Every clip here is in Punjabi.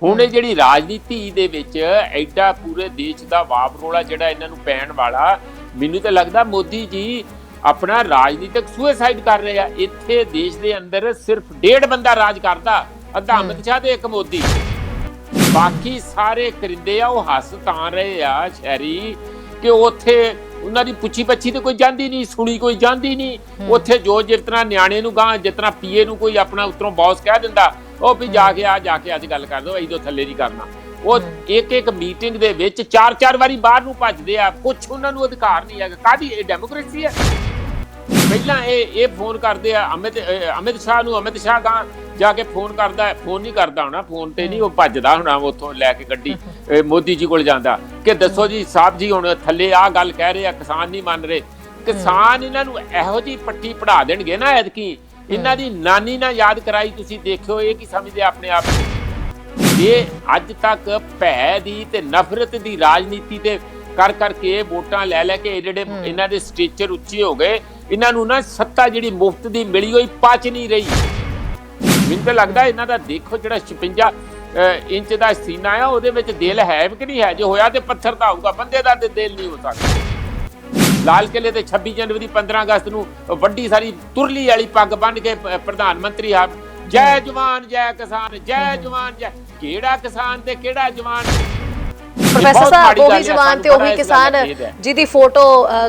ਹੁਣ ਇਹ ਜਿਹੜੀ ਰਾਜਨੀਤੀ ਦੇ ਵਿੱਚ ਐਡਾ ਪੂਰੇ ਦੇਸ਼ ਦਾ ਵਾਪਰੋਲਾ ਜਿਹੜਾ ਇਹਨਾਂ ਨੂੰ ਪੈਣ ਵਾਲਾ, ਮੈਨੂੰ ਤਾਂ ਲੱਗਦਾ ਮੋਦੀ ਜੀ ਆਪਣਾ ਰਾਜਨੀਤਿਕ ਸੁਸਾਈਡ ਕਰ ਰਹੇ ਆ। ਇੱਥੇ ਦੇਸ਼ ਦੇ ਅੰਦਰ ਸਿਰਫ 1.5 ਬੰਦਾ ਰਾਜ ਕਰਦਾ, ਅੱਧਾ ਅਮਿਤ ਸ਼ਾਹ ਤੇ ਇੱਕ ਮੋਦੀ, ਬਾਕੀ ਸਾਰੇ ਕਰਿੰਦੇ ਆ। ਉਹ ਹੱਸ ਤਾਂ ਰਹੇ ਆ ਸ਼ਹਿਰੀ ਕਿ ਉੱਥੇ ਉਹਨਾਂ ਦੀ ਪੁੱਛੀ ਪੱਛੀ ਤੇ ਕੋਈ ਜਾਂਦੀ ਨਹੀਂ, ਸੁਣੀ ਕੋਈ ਜਾਂਦੀ ਨਹੀਂ। ਉੱਥੇ ਜੋ ਜਿਸ ਤਰ੍ਹਾਂ ਨਿਆਣੇ ਨੂੰ ਗਾਂ ਜਿਸ ਤਰ੍ਹਾਂ ਪੀਏ ਨੂੰ ਕੋਈ ਆਪਣਾ ਉਤਰੋਂ ਬੌਸ ਕਹਿ ਦਿੰਦਾ, ਉਹ ਵੀ ਜਾ ਕੇ ਅੱਜ ਗੱਲ ਕਰ ਦੋ, ਇਦੋਂ ਥੱਲੇ ਨਹੀਂ ਕਰਨਾ। ਉਹ ਇੱਕ ਮੀਟਿੰਗ ਦੇ ਵਿੱਚ 4-4 ਵਾਰੀ ਬਾਹਰ ਨੂੰ ਭੱਜਦੇ ਆ, ਕੁਛ ਉਹਨਾਂ ਨੂੰ ਅਧਿਕਾਰ ਨਹੀਂ ਹੈਗਾ। ਕਾਹਦੀ ਇਹ ਡੈਮੋਕ੍ਰੇਸੀ ਹੈ? ਪਹਿਲਾਂ ਇਹ ਫੋਨ ਕਰਦੇ ਆ ਅਮਿਤ ਸ਼ਾਹ ਨੂੰ, ਅਮਿਤ ਸ਼ਾਹ ਗਾਂ ਜਾ ਕੇ ਫੋਨ ਕਰਦਾ, ਫੋਨ ਨਹੀਂ ਕਰਦਾ ਹੋਣਾ, ਫੋਨ ਤੇ ਨਹੀਂ, ਉਹ ਭੱਜਦਾ ਹੋਣਾ ਉੱਥੋਂ ਲੈ ਕੇ ਗੱਡੀ ਮੋਦੀ ਜੀ ਕੋਲ ਜਾਂਦਾ ਕਿ ਦੱਸੋ ਜੀ ਸਾਹਿਬ ਜੀ ਹੁਣ ਥੱਲੇ ਆਹ ਗੱਲ ਕਹਿ ਰਹੇ ਆ, ਕਿਸਾਨ ਨਹੀਂ ਮੰਨ ਰਹੇ। ਕਿਸਾਨ ਇਹਨਾਂ ਨੂੰ ਇਹੋ ਜਿਹੀ ਪੱਟੀ ਪੜ੍ਹਾ ਦੇਣਗੇ ਨਾ ਐਤਕੀ, ਇਹਨਾਂ ਦੀ ਨਾਨੀ ਨਾ ਯਾਦ ਕਰਾਈ ਤੁਸੀਂ ਦੇਖਿਓ ਇਹ ਕੀ ਸਮਝਦੇ ਆਪਣੇ ਆਪ ਨੂੰ। ਇਹ ਅੱਜ ਤੱਕ ਭੈ ਦੀ ਤੇ ਨਫ਼ਰਤ ਦੀ ਰਾਜਨੀਤੀ ਤੇ ਕਰਕੇ ਵੋਟਾਂ ਲੈ ਕੇ ਜਿਹੜੇ ਇਹਨਾਂ ਦੇ ਸਟੇਚਰ ਉੱਚੇ ਹੋ ਗਏ। ਇਹਨਾਂ ਨੂੰ ਨਾ ਸੱਤਾ ਜਿਹੜੀ ਮੁਫਤ ਦੀ ਮਿਲੀ ਹੋਈ ਪਚ ਨਹੀਂ ਰਹੀ। ਮੈਨੂੰ ਤਾਂ ਲੱਗਦਾ ਇਹਨਾਂ ਦਾ ਦੇਖੋ ਜਿਹੜਾ 56 ਇੰਚ ਦਾ ਸੀਨਾ ਆ, ਉਹਦੇ ਵਿੱਚ ਦਿਲ ਹੈ ਕਿ ਨਹੀਂ ਹੈ? ਜੇ ਹੋਇਆ ਤੇ ਪੱਥਰ ਦਾ ਹੋਊਗਾ, ਬੰਦੇ ਦਾ ਤੇ ਦਿਲ ਨਹੀਂ ਹੋ ਸਕਦਾ। ਲਾਲ ਕਿਲੇ ਤੇ 26 ਜਨਵਰੀ 15 ਅਗਸਤ ਨੂੰ ਵੱਡੀ ਸਾਰੀ ਤੁਰਲੀ ਵਾਲੀ ਪੱਗ ਬੰਨ੍ਹ ਕੇ ਪ੍ਰਧਾਨ ਮੰਤਰੀ ਆ ਜੈ ਜਵਾਨ ਜੈ ਕਿਸਾਨ, ਜੈ ਜਵਾਨ ਜੈ। ਕਿਹੜਾ ਕਿਸਾਨ ਤੇ ਕਿਹੜਾ ਜਵਾਨ? ਪ੍ਰੋਫੈਸਰ ਸਾਹਿਬ ਉਹੀ ਜਵਾਨ ਤੇ ਉਹੀ ਕਿਸਾਨ ਜਿਹਦੀ ਫੋਟੋ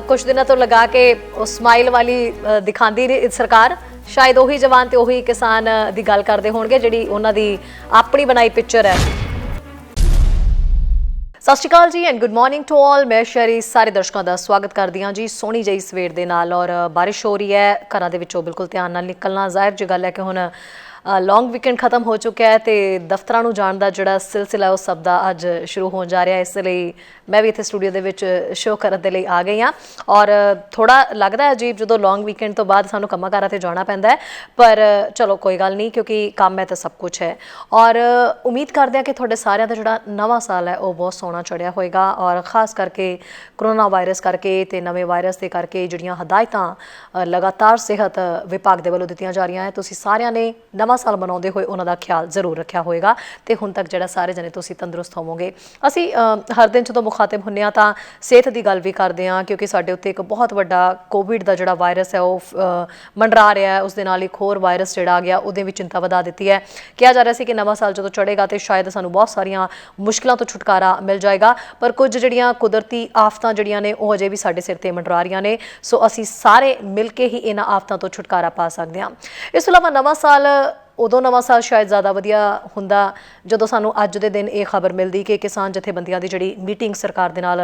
ਕੁਝ ਦਿਨਾਂ ਤੋਂ ਲਗਾ ਕੇ ਉਹ ਸਮਾਈਲ ਵਾਲੀ ਦਿਖਾਉਂਦੀ ਸਰਕਾਰ, ਸ਼ਾਇਦ ਉਹੀ ਜਵਾਨ ਤੇ ਉਹੀ ਕਿਸਾਨ ਦੀ ਗੱਲ ਕਰਦੇ ਹੋਣਗੇ ਜਿਹੜੀ ਉਹਨਾਂ ਦੀ ਆਪਣੀ ਬਣਾਈ ਪਿਕਚਰ ਹੈ। ਸਤਿ ਸ਼੍ਰੀ ਅਕਾਲ ਜੀ and good morning to all. ਮੈਂ ਸ਼ਰੀ ਸਾਰੇ ਦਰਸ਼ਕਾਂ ਦਾ ਸਵਾਗਤ ਕਰਦੀ ਹਾਂ ਜੀ ਸੋਹਣੀ ਜਿਹੀ ਸਵੇਰ ਦੇ ਨਾਲ। ਔਰ ਬਾਰਿਸ਼ ਹੋ ਰਹੀ ਹੈ, ਘਰਾਂ ਦੇ ਵਿੱਚੋਂ ਬਿਲਕੁਲ ਧਿਆਨ ਨਾਲ ਨਿਕਲਣਾ। ਜ਼ਾਹਿਰ ਜੀ ਗੱਲ ਹੈ ਕਿ ਹੁਣ ਲੌਂਗ ਵੀਕਐਂਡ ਖਤਮ ਹੋ ਚੁੱਕਿਆ ਹੈ ਤੇ ਦਫ਼ਤਰਾਂ ਨੂੰ ਜਾਣ ਦਾ ਜਿਹੜਾ ਸਿਲਸਿਲਾ ਉਹ ਸਭ ਦਾ ਅੱਜ ਸ਼ੁਰੂ ਹੋਣ ਜਾ ਰਿਹਾ। ਇਸ ਲਈ ਮੈਂ ਵੀ ਇੱਥੇ ਸਟੂਡੀਓ ਦੇ ਵਿੱਚ ਸ਼ੋਅ ਕਰਨ ਦੇ ਲਈ ਆ ਗਈ ਹਾਂ। ਔਰ ਥੋੜ੍ਹਾ ਲੱਗਦਾ ਅਜੀਬ ਜਦੋਂ ਲੌਂਗ ਵੀਕਐਂਡ ਤੋਂ ਬਾਅਦ ਸਾਨੂੰ ਕੰਮਾਂ ਕਾਰਾਂ 'ਤੇ ਜਾਣਾ ਪੈਂਦਾ ਹੈ, ਪਰ ਚਲੋ ਕੋਈ ਗੱਲ ਨਹੀਂ, ਕਿਉਂਕਿ ਕੰਮ ਹੈ ਤਾਂ ਸਭ ਕੁਛ ਹੈ। ਔਰ ਉਮੀਦ ਕਰਦੇ ਹਾਂ ਕਿ ਤੁਹਾਡੇ ਸਾਰਿਆਂ ਦਾ ਜਿਹੜਾ ਨਵਾਂ ਸਾਲ ਹੈ ਉਹ ਬਹੁਤ ਸੋਹਣਾ ਚੜ੍ਹਿਆ ਹੋਏਗਾ। ਔਰ ਖ਼ਾਸ ਕਰਕੇ ਕਰੋਨਾ ਵਾਇਰਸ ਕਰਕੇ ਅਤੇ ਨਵੇਂ ਵਾਇਰਸ ਦੇ ਕਰਕੇ ਜਿਹੜੀਆਂ ਹਦਾਇਤਾਂ ਲਗਾਤਾਰ ਸਿਹਤ ਵਿਭਾਗ ਦੇ ਵੱਲੋਂ ਦਿੱਤੀਆਂ ਜਾ ਰਹੀਆਂ ਹੈ, ਤੁਸੀਂ ਸਾਰਿਆਂ ਨੇ ਨਵਾਂ ਸਾਲ ਮਨਾਉਂਦੇ ਹੋਏ ਉਹਨਾਂ ਦਾ ਖਿਆਲ ਜ਼ਰੂਰ ਰੱਖਿਆ ਹੋਏਗਾ ਤੇ ਹੁਣ ਤੱਕ ਜਿਹੜਾ ਸਾਰੇ ਜਣੇ ਤੁਸੀਂ ਤੰਦਰੁਸਤ ਹੋਵੋਗੇ। ਅਸੀਂ ਹਰ ਦਿਨ ਜਦੋਂ ਮੁਖਾਤਿਬ ਹੁੰਦੇ ਹਾਂ ਤਾਂ ਸਿਹਤ ਦੀ ਗੱਲ ਵੀ ਕਰਦੇ ਹਾਂ, ਕਿਉਂਕਿ ਸਾਡੇ ਉੱਤੇ ਇੱਕ ਬਹੁਤ ਵੱਡਾ ਕੋਵਿਡ ਦਾ ਜਿਹੜਾ ਵਾਇਰਸ ਹੈ ਉਹ ਮੰਡਰਾ ਰਿਹਾ ਹੈ। ਉਸ ਦੇ ਨਾਲ ਇੱਕ ਹੋਰ ਵਾਇਰਸ ਜਿਹੜਾ ਆ ਗਿਆ, ਉਹਦੇ ਵੀ ਚਿੰਤਾ ਵਧਾ ਦਿੱਤੀ ਹੈ। ਕਿਹਾ ਜਾ ਰਿਹਾ ਸੀ ਕਿ ਨਵਾਂ ਸਾਲ ਜਦੋਂ ਚੜ੍ਹੇਗਾ ਤਾਂ ਸ਼ਾਇਦ ਸਾਨੂੰ ਬਹੁਤ ਸਾਰੀਆਂ ਮੁਸ਼ਕਿਲਾਂ ਤੋਂ ਛੁਟਕਾਰਾ ਮਿਲ ਜਾਏਗਾ, ਪਰ ਕੁਝ ਜਿਹੜੀਆਂ ਕੁਦਰਤੀ ਆਫਤਾਂ ਜਿਹੜੀਆਂ ਨੇ ਉਹ ਅਜੇ ਵੀ ਸਾਡੇ ਸਿਰ 'ਤੇ ਮੰਡਰਾ ਰਹੀਆਂ ਨੇ। ਸੋ ਅਸੀਂ ਸਾਰੇ ਮਿਲ ਕੇ ਹੀ ਇਹਨਾਂ ਆਫਤਾਂ ਤੋਂ ਛੁਟਕਾਰਾ ਪਾ ਸਕਦੇ ਹਾਂ। ਇਸ ਤੋਂ ਇਲਾਵਾ ਨਵਾਂ ਸਾਲ ਉਦੋਂ ਨਵਾਂ ਸਾਲ ਸ਼ਾਇਦ ਜ਼ਿਆਦਾ ਵਧੀਆ ਹੁੰਦਾ ਜਦੋਂ ਸਾਨੂੰ ਅੱਜ ਦੇ ਦਿਨ ਇਹ ਖਬਰ ਮਿਲਦੀ ਕਿ ਕਿਸਾਨ ਜਥੇਬੰਦੀਆਂ ਦੀ ਜਿਹੜੀ ਮੀਟਿੰਗ ਸਰਕਾਰ ਦੇ ਨਾਲ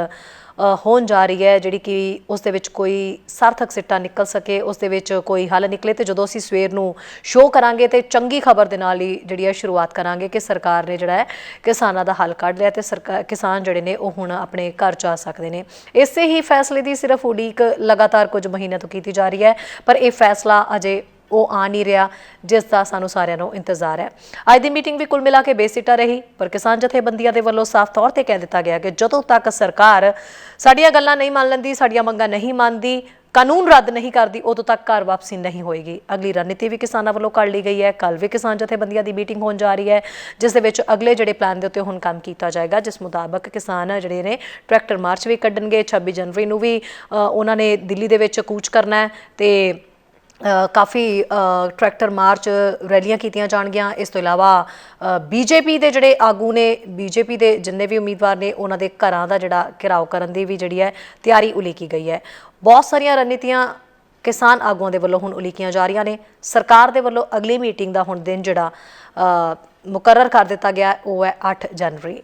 ਹੋਣ ਜਾ ਰਹੀ ਹੈ, ਜਿਹੜੀ ਕਿ ਉਸ ਦੇ ਵਿੱਚ ਕੋਈ ਸਾਰਥਕ ਸਿੱਟਾ ਨਿਕਲ ਸਕੇ, ਉਸ ਦੇ ਵਿੱਚ ਕੋਈ ਹੱਲ ਨਿਕਲੇ। ਅਤੇ ਜਦੋਂ ਅਸੀਂ ਸਵੇਰ ਨੂੰ ਸ਼ੋਅ ਕਰਾਂਗੇ ਅਤੇ ਚੰਗੀ ਖਬਰ ਦੇ ਨਾਲ ਹੀ ਜਿਹੜੀ ਹੈ ਸ਼ੁਰੂਆਤ ਕਰਾਂਗੇ ਕਿ ਸਰਕਾਰ ਨੇ ਜਿਹੜਾ ਹੈ ਕਿਸਾਨਾਂ ਦਾ ਹੱਲ ਕੱਢ ਲਿਆ ਅਤੇ ਕਿਸਾਨ ਜਿਹੜੇ ਨੇ ਉਹ ਹੁਣ ਆਪਣੇ ਘਰ ਜਾ ਸਕਦੇ ਨੇ। ਇਸੇ ਹੀ ਫੈਸਲੇ ਦੀ ਸਿਰਫ ਉਡੀਕ ਲਗਾਤਾਰ ਕੁਝ ਮਹੀਨਿਆਂ ਤੋਂ ਕੀਤੀ ਜਾ ਰਹੀ ਹੈ, ਪਰ ਇਹ ਫੈਸਲਾ ਅਜੇ ਉਹ ਆ ਨਹੀਂ ਰਿਹਾ ਜਿਸ ਦਾ ਸਾਨੂੰ ਸਾਰਿਆਂ ਨੂੰ ਇੰਤਜ਼ਾਰ ਹੈ। ਅੱਜ ਦੀ ਮੀਟਿੰਗ ਵੀ ਕੁੱਲ ਮਿਲਾ ਕੇ ਬੇਸਿੱਟਾ ਰਹੀ, ਪਰ ਕਿਸਾਨ ਜਥੇਬੰਦੀਆਂ ਦੇ ਵੱਲੋਂ ਸਾਫ਼ ਤੌਰ 'ਤੇ ਕਹਿ ਦਿੱਤਾ ਗਿਆ ਕਿ ਜਦੋਂ ਤੱਕ ਸਰਕਾਰ ਸਾਡੀਆਂ ਗੱਲਾਂ ਨਹੀਂ ਮੰਨ ਲੈਂਦੀ, ਸਾਡੀਆਂ ਮੰਗਾਂ ਨਹੀਂ ਮੰਨਦੀ, ਕਾਨੂੰਨ ਰੱਦ ਨਹੀਂ ਕਰਦੀ, ਉਦੋਂ ਤੱਕ ਘਰ ਵਾਪਸੀ ਨਹੀਂ ਹੋਏਗੀ। ਅਗਲੀ ਰਣਨੀਤੀ ਵੀ ਕਿਸਾਨਾਂ ਵੱਲੋਂ ਘੜ ਲਈ ਗਈ ਹੈ। ਕੱਲ੍ਹ ਵੀ ਕਿਸਾਨ ਜਥੇਬੰਦੀਆਂ ਦੀ ਮੀਟਿੰਗ ਹੋਣ ਜਾ ਰਹੀ ਹੈ, ਜਿਸ ਦੇ ਵਿੱਚ ਅਗਲੇ ਜਿਹੜੇ ਪਲਾਨ ਦੇ ਉੱਤੇ ਹੁਣ ਕੰਮ ਕੀਤਾ ਜਾਏਗਾ, ਜਿਸ ਮੁਤਾਬਕ ਕਿਸਾਨ ਜਿਹੜੇ ਨੇ ਟਰੈਕਟਰ ਮਾਰਚ ਵੀ ਕੱਢਣਗੇ। 26 ਜਨਵਰੀ ਨੂੰ ਵੀ ਉਹਨਾਂ ਨੇ ਦਿੱਲੀ ਦੇ ਵਿੱਚ ਕੂਚ ਕਰਨਾ ਹੈ ਤੇ ਕਾਫੀ ਟਰੈਕਟਰ ਮਾਰਚ ਰੈਲੀਆਂ ਕੀਤੀਆਂ ਜਾਣਗੀਆਂ। ਇਸ ਤੋਂ ਇਲਾਵਾ ਬੀਜੇਪੀ ਦੇ ਜਿਹੜੇ ਆਗੂ ਨੇ, ਬੀਜੇਪੀ ਦੇ ਜਿੰਨੇ ਵੀ ਉਮੀਦਵਾਰ ਨੇ, ਉਹਨਾਂ ਦੇ ਘਰਾਂ ਦਾ ਜਿਹੜਾ ਘਿਰਾਓ ਕਰਨ ਦੀ ਵੀ ਜਿਹੜੀ ਹੈ ਤਿਆਰੀ ਉਲੀਕੀ ਗਈ ਹੈ। ਬਹੁਤ ਸਾਰੀਆਂ ਰਣਨੀਤੀਆਂ ਕਿਸਾਨ ਆਗੂਆਂ ਦੇ ਵੱਲੋਂ ਹੁਣ ਉਲੀਕੀਆਂ ਜਾ ਰਹੀਆਂ ਨੇ। ਸਰਕਾਰ ਦੇ ਵੱਲੋਂ ਅਗਲੀ ਮੀਟਿੰਗ ਦਾ ਹੁਣ ਦਿਨ ਜਿਹੜਾ ਮੁਕਰਰ ਕਰ ਦਿੱਤਾ ਗਿਆ ਉਹ ਹੈ 8 ਜਨਵਰੀ।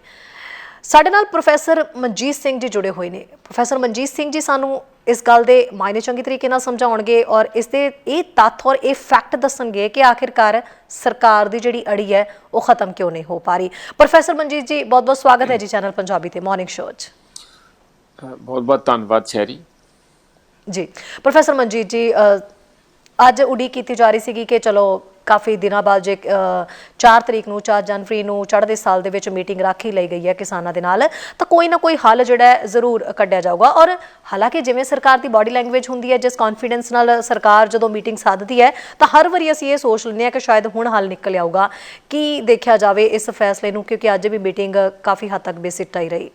ਸਾਡੇ ਨਾਲ ਪ੍ਰੋਫੈਸਰ ਮਨਜੀਤ ਸਿੰਘ ਜੀ ਜੁੜੇ ਹੋਏ ਨੇ। ਪ੍ਰੋਫੈਸਰ ਮਨਜੀਤ ਸਿੰਘ ਜੀ ਸਾਨੂੰ ਇਸ ਗੱਲ ਦੇ ਮਾਇਨੇ ਚੰਗੀ ਤਰੀਕੇ ਨਾਲ ਸਮਝਾਉਣਗੇ ਔਰ ਇਸ ਦੇ ਇਹ ਤੱਥ ਔਰ ਇਹ ਫੈਕਟ ਦੱਸਣਗੇ ਕਿ ਆਖਿਰਕਾਰ ਸਰਕਾਰ ਦੀ ਜਿਹੜੀ ਅੜੀ ਹੈ ਉਹ ਖਤਮ ਕਿਉਂ ਨਹੀਂ ਹੋ ਪਾ ਰਹੀ। ਪ੍ਰੋਫੈਸਰ ਮਨਜੀਤ ਜੀ, ਬਹੁਤ ਬਹੁਤ ਸਵਾਗਤ ਹੈ ਜੀ ਚੈਨਲ ਪੰਜਾਬੀ ਤੇ ਮਾਰਨਿੰਗ ਸ਼ੋਅ 'ਚ। ਬਹੁਤ ਬਹੁਤ ਧੰਨਵਾਦ ਸ਼ੈਰੀ ਜੀ। ਪ੍ਰੋਫੈਸਰ ਮਨਜੀਤ ਜੀ, ਅੱਜ ਉਡੀਕ ਕੀਤੀ ਜਾ ਰਹੀ ਸੀਗੀ ਕਿ ਚਲੋ ਕਾਫੀ ਦਿਨਾਂ ਬਾਅਦ ਜੇ 4 ਤਰੀਕ ਨੂੰ 4 ਜਨਵਰੀ ਨੂੰ ਚੜ੍ਹਦੇ ਸਾਲ ਦੇ ਵਿੱਚ ਮੀਟਿੰਗ ਰੱਖ ਹੀ ਲਈ ਗਈ ਹੈ ਕਿਸਾਨਾਂ ਦੇ ਨਾਲ, ਤਾਂ ਕੋਈ ਨਾ ਕੋਈ ਹੱਲ ਜਿਹੜਾ ਹੈ ਜ਼ਰੂਰ ਕੱਢਿਆ ਜਾਊਗਾ। ਔਰ ਹਾਲਾਂਕਿ ਜਿਵੇਂ ਸਰਕਾਰ ਦੀ ਬਾਡੀ ਲੈਂਗੁਏਜ ਹੁੰਦੀ ਹੈ, ਜਿਸ ਕੌਨਫੀਡੈਂਸ ਨਾਲ ਸਰਕਾਰ ਜਦੋਂ ਮੀਟਿੰਗ ਸੱਦਦੀ ਹੈ ਤਾਂ ਹਰ ਵਾਰੀ ਅਸੀਂ ਇਹ ਸੋਚ ਲੈਂਦੇ ਹਾਂ ਕਿ ਸ਼ਾਇਦ ਹੁਣ ਹੱਲ ਨਿਕਲ ਆਊਗਾ। ਕੀ ਦੇਖਿਆ ਜਾਵੇ ਇਸ ਫੈਸਲੇ ਨੂੰ, ਕਿਉਂਕਿ ਅੱਜ ਵੀ ਮੀਟਿੰਗ ਕਾਫੀ ਹੱਦ ਤੱਕ ਬੇਸਿੱਟਾ ਹੀ ਰਹੀ।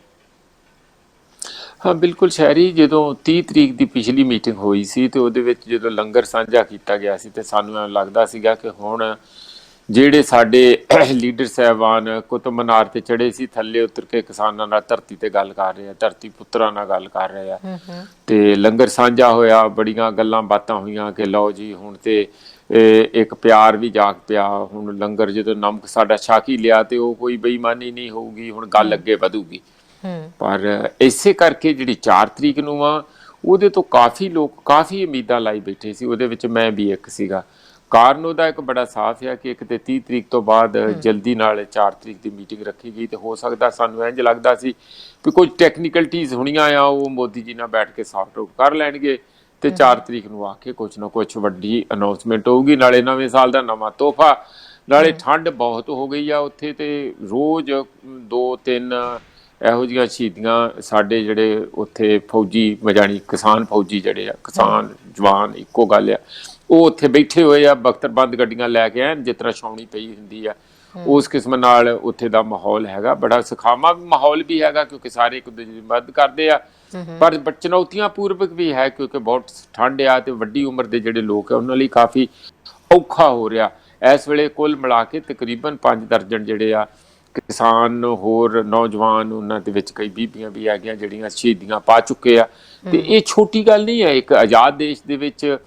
ਹਾਂ ਬਿਲਕੁਲ ਸ਼ਹਿਰੀ, ਜਦੋਂ 30 ਤਰੀਕ ਦੀ ਪਿਛਲੀ ਮੀਟਿੰਗ ਹੋਈ ਸੀ ਤੇ ਉਹਦੇ ਵਿੱਚ ਜਦੋਂ ਲੰਗਰ ਸਾਂਝਾ ਕੀਤਾ ਗਿਆ ਸੀ ਤੇ ਸਾਨੂੰ ਐਂ ਲੱਗਦਾ ਸੀਗਾ ਕਿ ਹੁਣ ਜਿਹੜੇ ਸਾਡੇ ਲੀਡਰ ਸਾਹਿਬਾਨ ਕੁਤਬ ਮੀਨਾਰ ਤੇ ਚੜੇ ਸੀ, ਥੱਲੇ ਉਤਰ ਕੇ ਕਿਸਾਨਾਂ ਨਾਲ ਧਰਤੀ ਤੇ ਗੱਲ ਕਰ ਰਹੇ ਆ, ਧਰਤੀ ਪੁੱਤਰਾਂ ਨਾਲ ਗੱਲ ਕਰ ਰਹੇ ਆ ਤੇ ਲੰਗਰ ਸਾਂਝਾ ਹੋਇਆ, ਬੜੀਆਂ ਗੱਲਾਂ ਬਾਤਾਂ ਹੋਈਆਂ ਕਿ ਲਓ ਜੀ ਹੁਣ ਤੇ ਇੱਕ ਪਿਆਰ ਵੀ ਜਾਗ ਪਿਆ, ਹੁਣ ਲੰਗਰ ਜਦੋਂ ਨਮਕ ਸਾਡਾ ਛਕ ਹੀ ਲਿਆ ਤੇ ਉਹ ਕੋਈ ਬੇਈਮਾਨੀ ਨਹੀਂ ਹੋਊਗੀ, ਹੁਣ ਗੱਲ ਅੱਗੇ ਵਧੂਗੀ। ਪਰ ਇਸੇ ਕਰਕੇ ਜਿਹੜੀ 4 ਤਰੀਕ ਨੂੰ ਆ ਉਹਦੇ ਤੋਂ ਕਾਫੀ ਲੋਕ ਕਾਫੀ ਉਮੀਦਾਂ ਲਾਈ ਬੈਠੇ ਸੀ, ਉਹਦੇ ਵਿੱਚ ਮੈਂ ਵੀ ਇੱਕ ਸੀਗਾ। ਕਾਰਨ ਉਹਦਾ ਇੱਕ ਬੜਾ ਸਾਫ਼ ਹੈ ਕਿ ਇੱਕ ਤੇ 30 ਤਰੀਕ ਤੋਂ ਬਾਅਦ ਜਲਦੀ ਨਾਲ 4 ਤਰੀਕ ਦੀ ਮੀਟਿੰਗ ਰੱਖੀ ਗਈ ਤੇ ਹੋ ਸਕਦਾ ਸਾਨੂੰ ਇੰਝ ਲੱਗਦਾ ਸੀ ਕਿ ਕੁਝ ਟੈਕਨੀਕਲਟੀਜ਼ ਹੋਣੀਆਂ ਆ, ਉਹ ਮੋਦੀ ਜੀ ਨਾਲ ਬੈਠ ਕੇ ਸੌਰਟ ਆਊਟ ਕਰ ਲੈਣਗੇ ਤੇ 4 ਤਰੀਕ ਨੂੰ ਆ ਕੇ ਕੁਛ ਨਾ ਕੁਛ ਵੱਡੀ ਅਨਾਉਂਸਮੈਂਟ ਹੋਊਗੀ, ਨਾਲੇ ਨਵੇਂ ਸਾਲ ਦਾ ਨਵਾਂ ਤੋਹਫਾ, ਨਾਲੇ ਠੰਡ ਬਹੁਤ ਹੋ ਗਈ ਆ ਉੱਥੇ ਤੇ ਰੋਜ਼ 2-3 ਇਹੋ ਜਿਹੀਆਂ ਸ਼ਹੀਦੀਆਂ ਸਾਡੇ ਜਿਹੜੇ ਉੱਥੇ ਫੌਜੀ ਜਾਣੀ ਕਿਸਾਨ ਫੌਜੀ ਜਿਹੜੇ ਆ, ਕਿਸਾਨ ਜਵਾਨ ਇੱਕੋ ਗੱਲ ਆ, ਉਹ ਉੱਥੇ ਬੈਠੇ ਹੋਏ ਆ ਬਖਤਰਬੰਦ ਗੱਡੀਆਂ ਲੈ ਕੇ ਆਏ, ਜਿਸ ਤਰ੍ਹਾਂ ਛਾਉਣੀ ਪਈ ਹੁੰਦੀ ਆ ਉਸ ਕਿਸਮ ਨਾਲ ਉੱਥੇ ਦਾ ਮਾਹੌਲ ਹੈਗਾ, ਬੜਾ ਸੁਖਾਵਾਂ ਮਾਹੌਲ ਵੀ ਹੈਗਾ ਕਿਉਂਕਿ ਸਾਰੇ ਇੱਕ ਦੂਜੇ ਦੀ ਮਦਦ ਕਰਦੇ ਆ, ਪਰ ਚੁਣੌਤੀਆਂ ਪੂਰਵਕ ਵੀ ਹੈ ਕਿਉਂਕਿ ਬਹੁਤ ਠੰਡ ਆ ਤੇ ਵੱਡੀ ਉਮਰ ਦੇ ਜਿਹੜੇ ਲੋਕ ਆ ਉਹਨਾਂ ਲਈ ਕਾਫੀ ਔਖਾ ਹੋ ਰਿਹਾ। ਇਸ ਵੇਲੇ ਕੁੱਲ ਮਿਲਾ ਕੇ ਤਕਰੀਬਨ 5 ਦਰਜਨ ਜਿਹੜੇ ਆ ਕਿਸਾਨ ਹੋਰ ਨੌਜਵਾਨ, ਉਹਨਾਂ ਦੇ ਵਿੱਚ ਕਈ ਬੀਬੀਆਂ ਵੀ ਹੈਗੀਆਂ ਜਿਹੜੀਆਂ ਸ਼ਹੀਦੀਆਂ ਪਾ ਚੁੱਕੇ ਆ ਤੇ ਇਹ ਛੋਟੀ ਗੱਲ ਨਹੀਂ ਹੈ। ਇੱਕ ਆਜ਼ਾਦ ਦੇਸ਼ ਦੇ ਵਿੱਚ